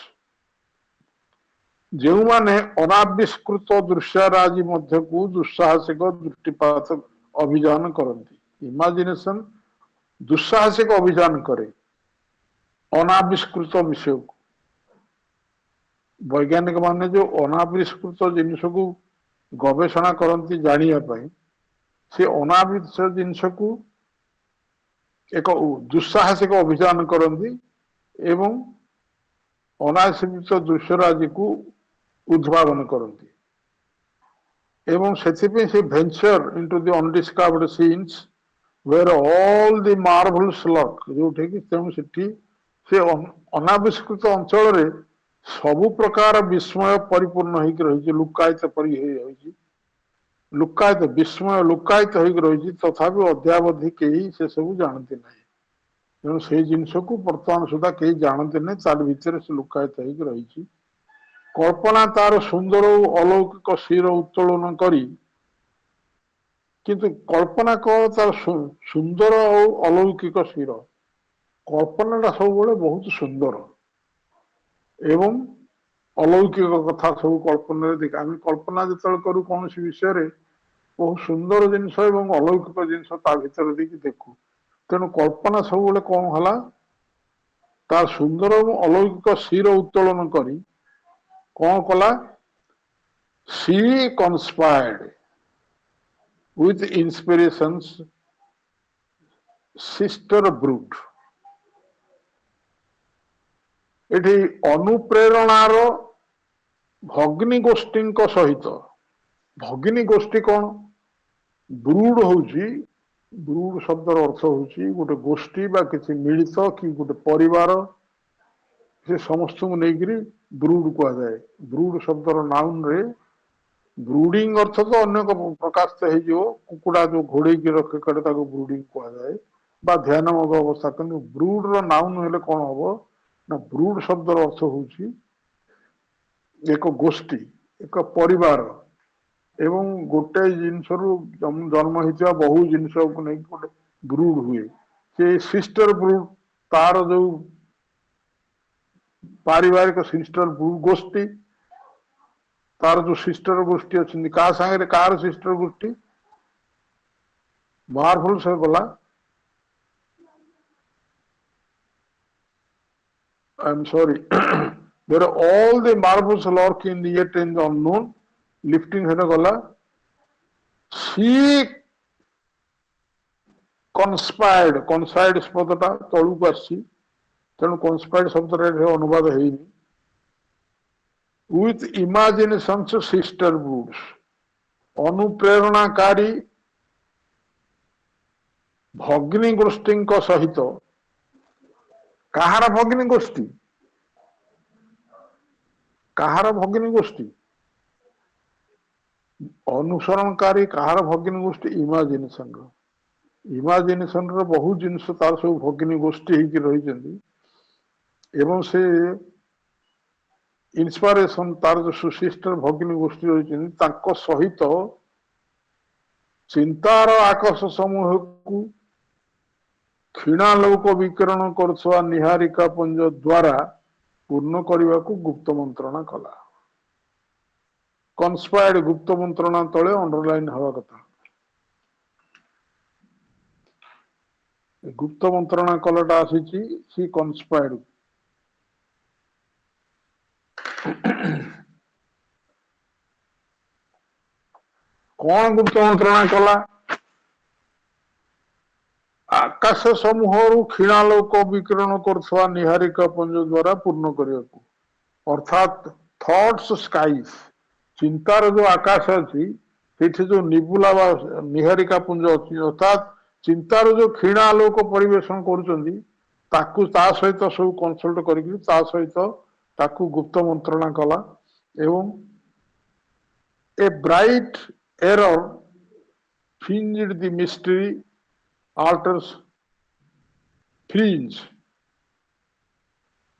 S1: जो माने अनाविष्कृत दृश्यराजी मध्य को दुस्साहसिक दृष्टिपात अभियान करती इमेजिनेशन दुस्साहसिक अभियान करे अनाविष्कृत विषय को वैज्ञानिक माने जो अनाविष्कृत जिनिस को गवेषणा करती जानिया से अनाविष्कृत जिनिस को एक दुस्साहसिक अभियान करती एवं अनाविष्कृत दृश्यराजी को उद्भावन करती एवं से venture into the undiscovered scenes where all the marvels lurk जोठे कि तेणु से अनाविष्कृत अंचल रे सबु प्रकार विस्मय परिपूर्ण होगी लुकायित परी लुकायित विस्मय लुकायित होगी तथापि अद्यावधि कहीं से सब जानते ना तेणु से जिनस को बर्तमान सुधा कहीं जानते ना तार भीतर से लुकायित होगी कल्पना तार सुंदर अलौकिक शिर उत्तोलन करी किंतु कल्पना कौन तार सुंदर और अलौकिक शिर कल्पना सब बहुत सुंदर एवं अलौकिक कथा सब कल्पना देख आम कल्पना जो करूँ कौन विषय बहुत सुंदर जिनस अलौकिक जिनस भर देखू तेणु कल्पना सब कौन है तार सुंदर और अलौकिक शिर उत्तोलन करी कौन कला सी कन्स्पायर्ड विथ इंस्पिरेशंस सिस्टर ब्रूड एठी अनुप्रेरणार भगिनी गोष्ठी सहित भगिनी गोष्ठी कौन ब्रूड होची ब्रूड शब्दर अर्थ होची गोटे गोष्ठी बा किसी मिलित कि गोटे परिवार से समस्त को लेकर ब्रूड कह जाए ब्रूड शब्दर नाउन रे ब्रूडिंग अर्थ तो अन्य प्रकाश हो कुकुड़ा जो घोड़े की रखे कड़े ब्रूडिंग कह जाए बा ध्यानमग अवस्था किंतु ब्रूड रो नाउन हेले कौन हम ना ब्रूड शब्दर अर्थ होची एक गोष्ठी एक परिवार एवं गोटे जिनस जन्म होता बहु जिनस को नहीं गोटे ब्रूड हुए से सिस्टर ब्रूड तार जो पारिवारिक सिस्टर ब्रूड गोष्ठी तार जो सिस्टर गोष्ठी अच्छी क्या सांगे कार सिस्टर गोष्ठी मार्वल से गला I am sorry there are all the marvels lurk in the yet in the unknown lifting है गला she conspired शब्दटा तलू को आसी तेणु conspired शब्द अनुवाद है with imaginations sisterhoods अनुप्रेरणाकारी भगिनी गोष्ठी सहित कहार भगिनी गोष्ठी कहार भगिनी गोष्ठी अनुसरणकारी कहार भगिनी गोष्ठी इमाजिनेशन बहुत जिनस तार सब भगिनी गोष्ठी रही एवं से इंस्पिरेशन तार जो सुसिस्टर भगिनी गोष्ठी रही सहित चिंतार आकाश समूह को क्षीणालोक विकिरण कर निहारिका पुंज द्वारा पूर्ण करने को गुप्त मंत्रणा कला कन्स्पायर्ड गुप्त मंत्रणा तले अंडरलाइन हवा कथा गुप्त मंत्रणा कलाटा आसी सी कन्स्पायर्ड कौन गुप्त मंत्रणा कला आकाश समूह क्षीणालोक विकिरण कर निहारिका पुंज द्वारा पूर्ण करने को अर्थात थॉट्स स्काईज चिंतार जो आकाश अच्छी जो निबुला निहारिका पुंज अच्छी अर्थात चिंतार जो क्षीणालोक परिवेशन कर सहित सब कंसल्ट कर गुप्त मंत्रणा कला एवं a bright error fringed the mystery alters fringe.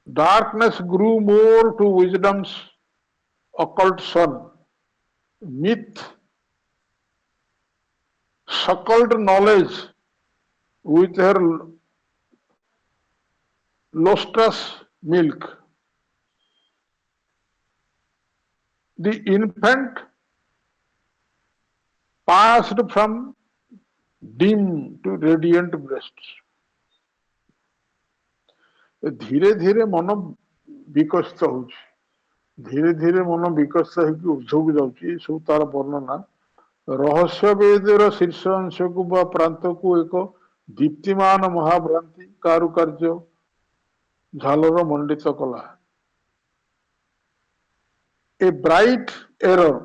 S1: Darkness grew more to wisdom's occult sun. Myth suckled knowledge with her lustrous milk. The infant passed from dim to radiant breasts. धीरे धीरे मन विकसित हो धीरे धीरे मन विकसित होगी ऊर्ध्व जाऊँगी सब तार वर्णना रहस्य वेदर शीर्ष अंश को प्रांत को एक दीप्तिमान महाभ्रांति कारुकार्य झालर मंडित कला ए ब्राइट एरर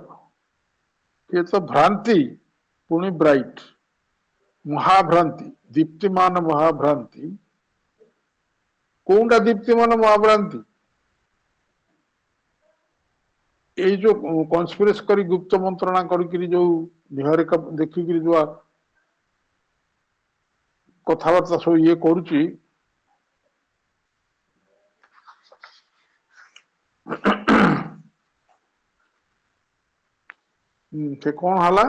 S1: ये तो भ्रांति पुणी ब्राइट महाभ्रांति दीप्तिमान महाभ्रांति कौनटा दीप्तिमान महाभ्रांति ये जो कन्स्पिरेसी करी गुप्त मंत्रणा करी जो निहारिका देखिकी जो कथबार्ता सब ये करुची से कौन हला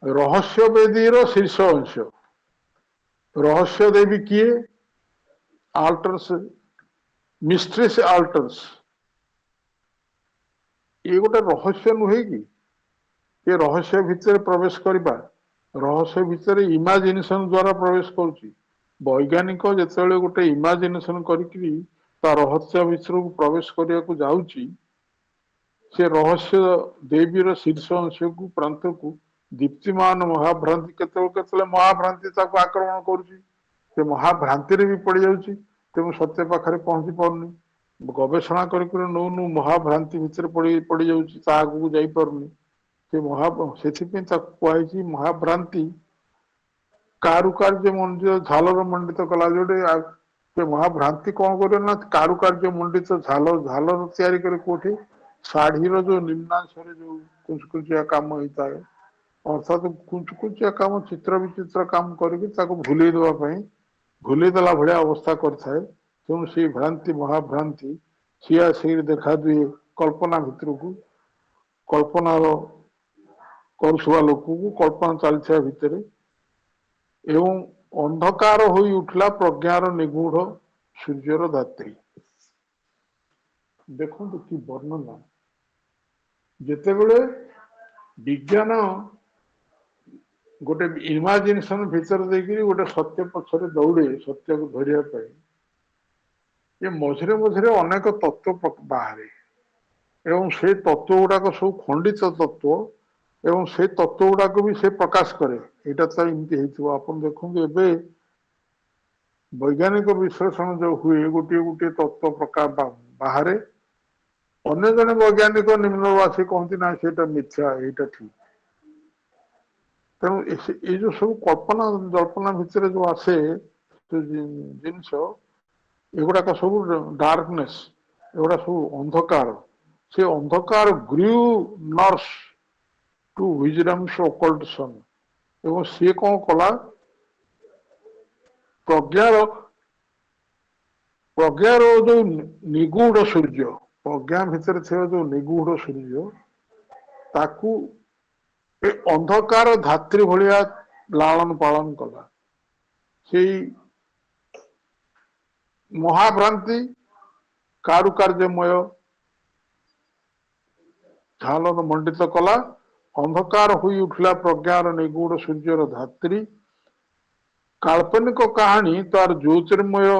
S1: रहस्य वेदीर शीर्ष अंश रहस्य देवी किए आल्टर्स मिस्ट्रेस आल्टर्स ये गोटे रहस्य नुहे कि ये रहस्य भितर प्रवेश करवा रहस्य भितर इमेजिनेशन द्वारा प्रवेश करुच्ची वैज्ञानिक जिते गोटे इमेजिनेशन करी रहस्य भितर को प्रवेश करने को जाऊँगी से रहस्य देवीर शीर्ष अंश को प्रांत को दीप्तिमान महाभ्रांति केते महाभ्रांति आक्रमण कर महाभ्रांति भी पड़ जाऊँगी तेणु सत्य पाखे पहुंची पारनी गवेषणा कर नौ नौ महाभ्रांति भितर पड़ जाऊँगी आगे जापरनी से कहुई महाभ्रांति कारुकार्य मंडित झालर मंडित कला जोटे महाभ्रांति कौन कर कारुकार्य मंडित झालर झालर तैयारी करे कोठी शाढ़ी जो निम्नांश जो कुचकुचिया काम होता है अर्थात कुचकुचिया काम चित्र विचित्र काम करके भूले देला भाया अवस्था करए तेणु से भ्रांति महाभ्रांति सिया सी देखा दिए कल्पना भितर को कल्पनार करुवा लोक को कल्पना चलता भितर एवं अंधकार हो उठला प्रज्ञार निगूढ़ सूर्यर धात्री देखो कि वर्णना ଯେତେବେଳେ विज्ञान गोटे इमाजिनेशन भितर देकर गोटे सत्य पक्षरे दौड़े सत्य को धरने ये मझे मझे अनेक तत्व बाहर एवं से तत्व गुड़ाक सब खंडित तत्व एवं से तत्व गुड़ाक भी से प्रकाश करे यहाँ तो एमती आप देखो ए वैज्ञानिक विश्लेषण जो हुए गोटे गोटे तत्व प्रकाश बाहर अन्य जन वैज्ञानिक निम्नवासी कहती ना से मिथ्या यहाँ ठीक तेणु ये जो सब कल्पना जल्पना भितर जो आसे जिनस एगुड़ाक सब डार्कनेस एगुड़ा सब अंधकार से अंधकार ग्रू नर्स टू विजडम्स ओकल्टसन एवं सी कौन कला प्रज्ञार प्रज्ञार जो निगूढ़ सूर्य प्रज्ञा भितर जो निगूढ़ सूर्य ताकू ए अंधकार धात्री भाया लालन पालन कला से महाभ्रांति कारुकार्यमय झालन मंडित कला अंधकार हुई उठला प्रज्ञार निगूढ़ सूर्यर धात्री काल्पनिक कहानी तार ज्योतिर्मय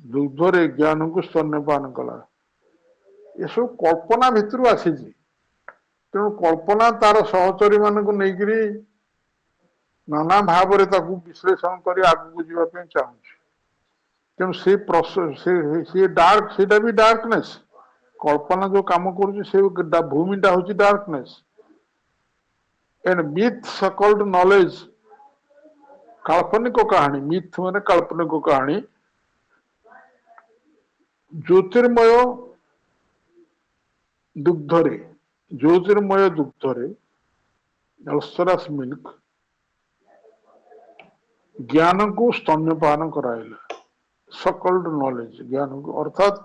S1: दुग्धरे ज्ञान को स्तन्यपान कला ये सब कल्पना भितर आसी तेणु कल्पना तार सहचरी मान नहीं नाना भाव विश्लेषण कर आगू जावाई चाहूँ तेणु से डार्क से भी डार्कनेस कल्पना जो कम कर भूमिटा हूँ डार्कनेस एंड मिथ सकल्ड नॉलेज काल्पनिक कहानी मिथ माने काल्पनिक कहानी ज्योतिर्मय दुग्धरे ज्योतिर्मय दुग्धरे अल्सरस मिल्क ज्ञान को स्तन्यपान कराइला सकल्ड नॉलेज ज्ञान को अर्थात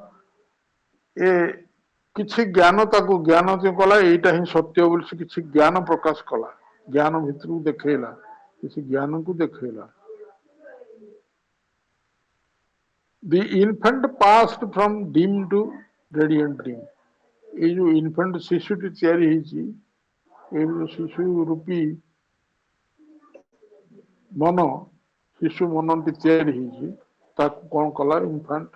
S1: ए किसी ज्ञान ताको ज्ञान जो कला यहीटा ही सत्य बोली से किसी ज्ञान प्रकाश कला ज्ञान भितर देखला किसी ज्ञान को देखला The infant passed from dim to radiant dream. ये जो इन्फेंट शिशुटी तैयारी जो शिशु रूपी मन शिशु मन तैयारी कौन कला इन्फेंट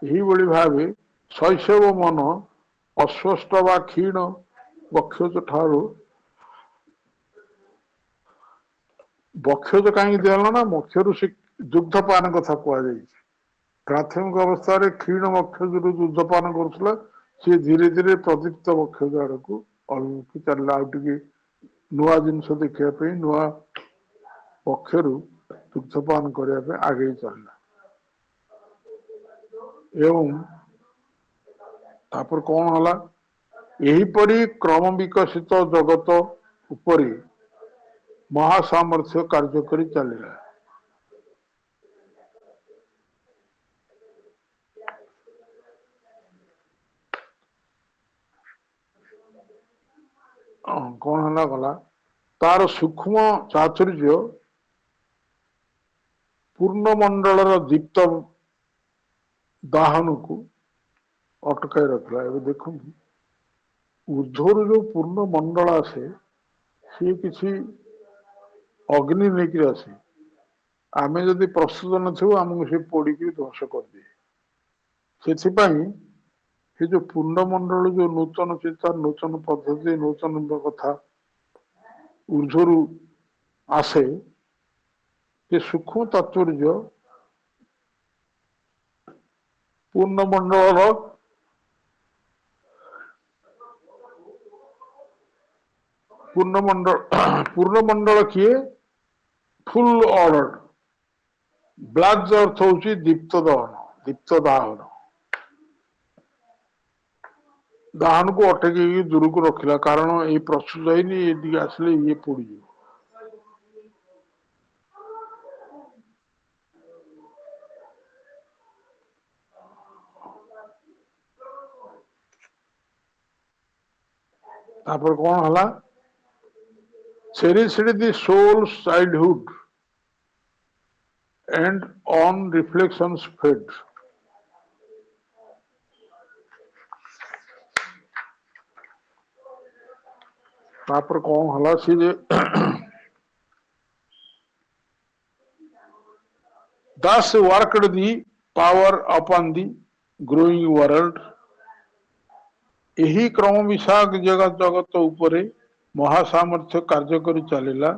S1: यही भली भाव शैशव मन अस्वस्थ व क्षीण बक्षज ठारू बक्षज कहीं दिला ना मक्षर दुग्धपान कथा कहुई प्राथमिक अवस्था क्षीण बक्षज दुग्धपान करुला सी धीरे धीरे प्रदीप्त बक्षज आड़ को अभिमुखी चलला नुआ जिनस देखापी नुआ पक्षर दुग्धपान करने आगे चलला एवं तापर कौन हला यहीपरी क्रम विकसित जगत उपरी महासामर्थ्य कार्य करी चलला कौन हला गला तार सूक्ष्म चातुर्य पूर्ण मंडल दीप्त दाहन को अटकाई रखला एवं देखो ऊर्ध्वर जो पूर्ण मंडल आसे सी किसी अग्नि नहीं आसे आमे जदि प्रस्तुत नथु आमको से पोड़ी ध्वंस कर दिए से जो पूर्ण मंडल जो नूतन चिंता नूतन पद्धति नूतन कथा ऊर्ध्वर आसे ये सूक्ष्म तात्पर्य पूर्ण मंडल किए फुल ऑर्डर ब्लैक अर्थ हूँ दीप्त दाहन दाहन को अटक दूर को रखला कारण ये प्रस्तुत है आसले ये पोड़ तापर कौन हला cherished the souls childhood and on reflections fed तापर कौन हला सी जे thus worked the power upon the growing world यही क्रम विशाख जगत जगत उपरे महासामर्थ्य कार्य करी चलिला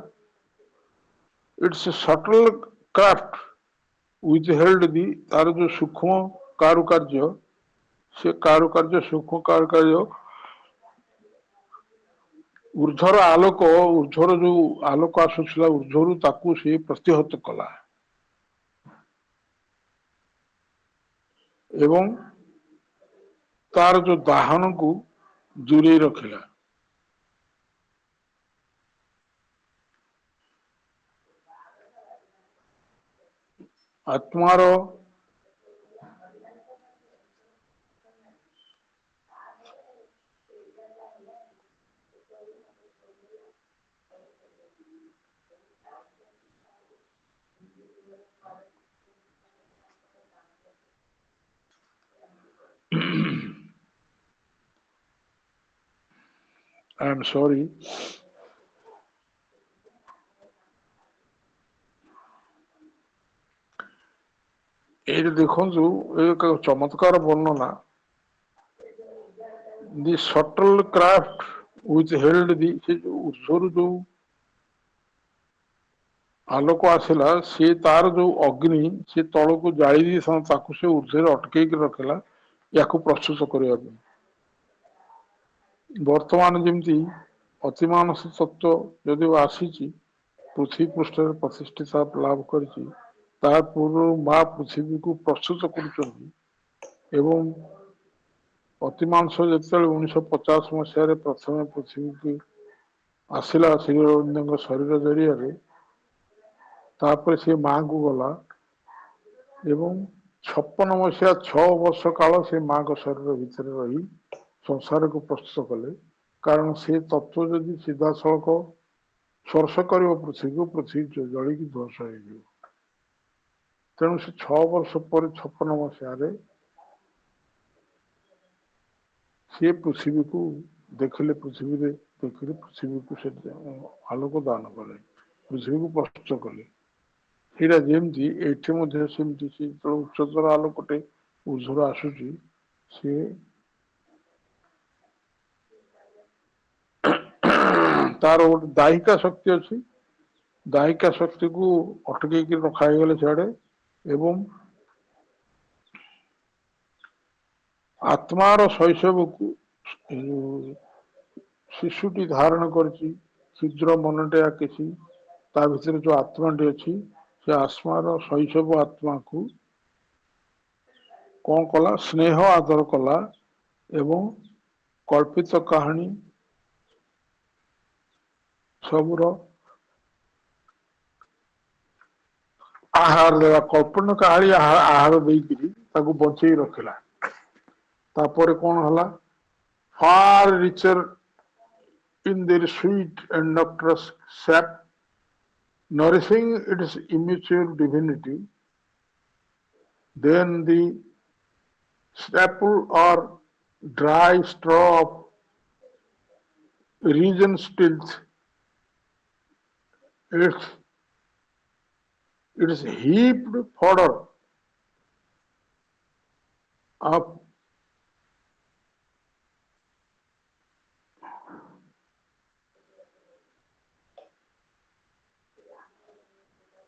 S1: its subtle craft withheld the तार जो सूक्ष्म कारुकार्य से कारुकार्य सूक्ष्म कारुकार्य ऊर्ध्वर आलोक ऊर्ध्वर जो आलोक आसुला ऊर्ध्वर ताकू से प्रतिहत कला एवं तार जो दाहन को दूरे रखिला आत्मार आई एम सॉरी ये देखो एक चमत्कार वर्णना दि सटल क्राफ्ट विथ हेल्ड दि ऊर्ध्वर जो आलोक आसला सी तार जो अग्नि सी तल को जाली दी से ऊर्ध्वर अटकई रखला या प्रस्तुत करने वर्तमान जमी अतिमानस तत्व जदि आसी पृथ्वी पृष्ठ प्रतिष्ठिता लाभ कर पूर्व माँ पृथ्वी को प्रस्तुत कर अतिमांस जो 1950 मसीह प्रथम पृथ्वी की आसला श्री अरविंद शरीर जरिया तापर से माँ को गला एवं 56 मसीहा 6 वर्ष काल से माँ को शरीर भितर रही संसार को प्रस्तुत कले कारण से तत्व जदि सीधा सड़क स्पर्श कर पृथ्वी को पृथ्वी जल की ध्वंस हो तेणु से 6 वर्ष पर 56 मसीह सी पृथ्वी को देखले पृथ्वी देखले पृथ्वी को से आलोक दान कले पृथ्वी को प्रस्तुत कले ସେଇଟା ଯେମିତି ଏଠି ମଧ୍ୟ ସେମିତି ସେ ଉଚ୍ଚତର ଆଲୋକଟେ ଊର୍ଧ୍ୱରୁ ଆସୁଛି ସେ तार गोटे दाहिका शक्ति अच्छी दाहिका शक्ति को अटकई रखा सियाड़े एवं आत्मार शैशव को शिशुटी धारण कर क्षुद्र मनटे आकिसी ता भीतर जो आत्माटी अच्छी से आत्मार शैशव आत्मा को कौन कला स्नेह आदर कला एवं कल्पित कहानी सबुर आहार देवा कल्पना कहानी आहार देकर बचे रखला तापर कौन हला far richer in their sweet and nectarous sap nourishing its immature divinity then the staple or dry straw of region stills its heaped fodder of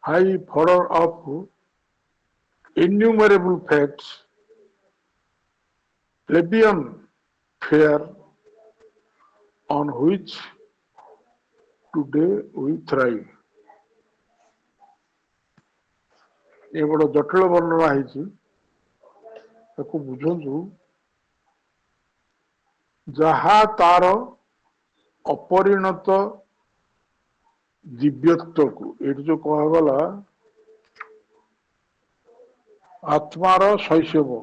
S1: high fodder of innumerable facts plebeian fare on which today we thrive ये बड़ा जटिल वर्णना है बुझु जहा तार अपरिणत दिव्यत्व को ये जो कहगला आत्मार शैशव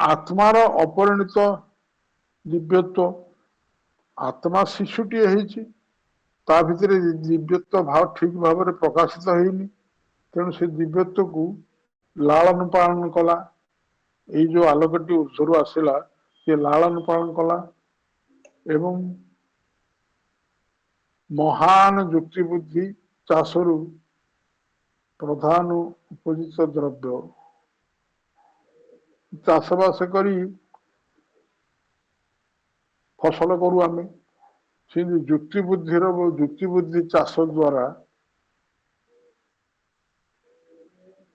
S1: आत्मार अपरिणत दिव्यत्व आत्मा शिशुटी ता भितर दिव्यत्व भाव ठीक भाव में प्रकाशित होनी तेणु से दिव्यत्व को लालन पालन कला ये जो आलोकटी ऊर्धर आसला ये लालन पालन कला एवं महान युक्ति बुद्धि चाषरु प्रधान उपजित द्रव्य चाषबास करी फसल करू आम से युक्ति बुद्धि चाष द्वारा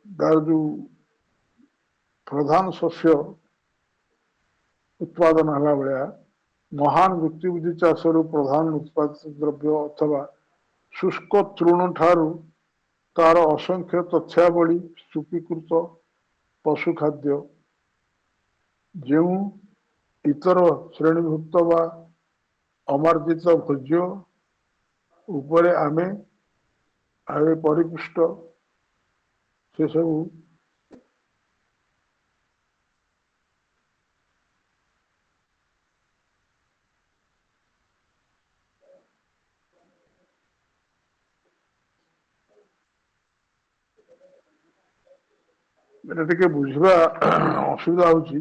S1: जो प्रधान शस्य उत्पादन हला भाया महान युक्ति बुद्धि चाष प्रधान उत्पादित द्रव्य अथवा शुष्क तृण ठारू तार असंख्य तथ्यावली सुपीकृत पशु खाद्य जो इतर श्रेणीभुक्त वा अमार्जित भोज्य उपरे आमे आगे परिपुष्ट से सब टे बुझा असुविधा होची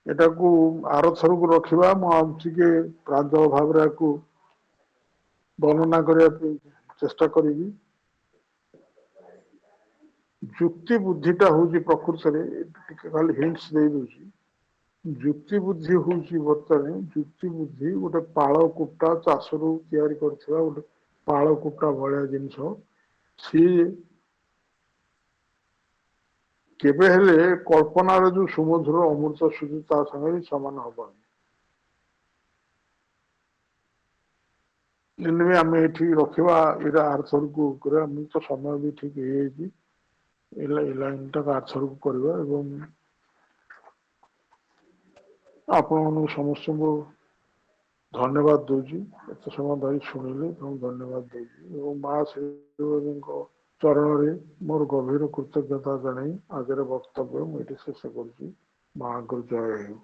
S1: एटा को आर थर को रखा मुझे प्रांजल भाव वर्णना करने चेष्टा करी युक्ति बुद्धिटा हूँ प्रकृत खाली हिंट्स दे दूसरी युक्ति बुद्धि हूँ बर्तमान युक्ति बुद्धि गोटे पाल कुटा चाषरू गोटे पाल कुटा भाया जिनस सी केबे हेले कल्पनार जो सुमधुर अमृत सुधि ता संगे सामान हबनी आम ये रखा ये आरथर को तो समय भी ठीक है लाइन टाक आरथर को करवा आपण समस्त को धन्यवाद दूची एत समय धरी शुणिले धन्यवाद दूची माँ श्री चरण रे मोर गभीर कृतज्ञता जन आज वक्तव्य मुझे शेष कर माँ को जय हो।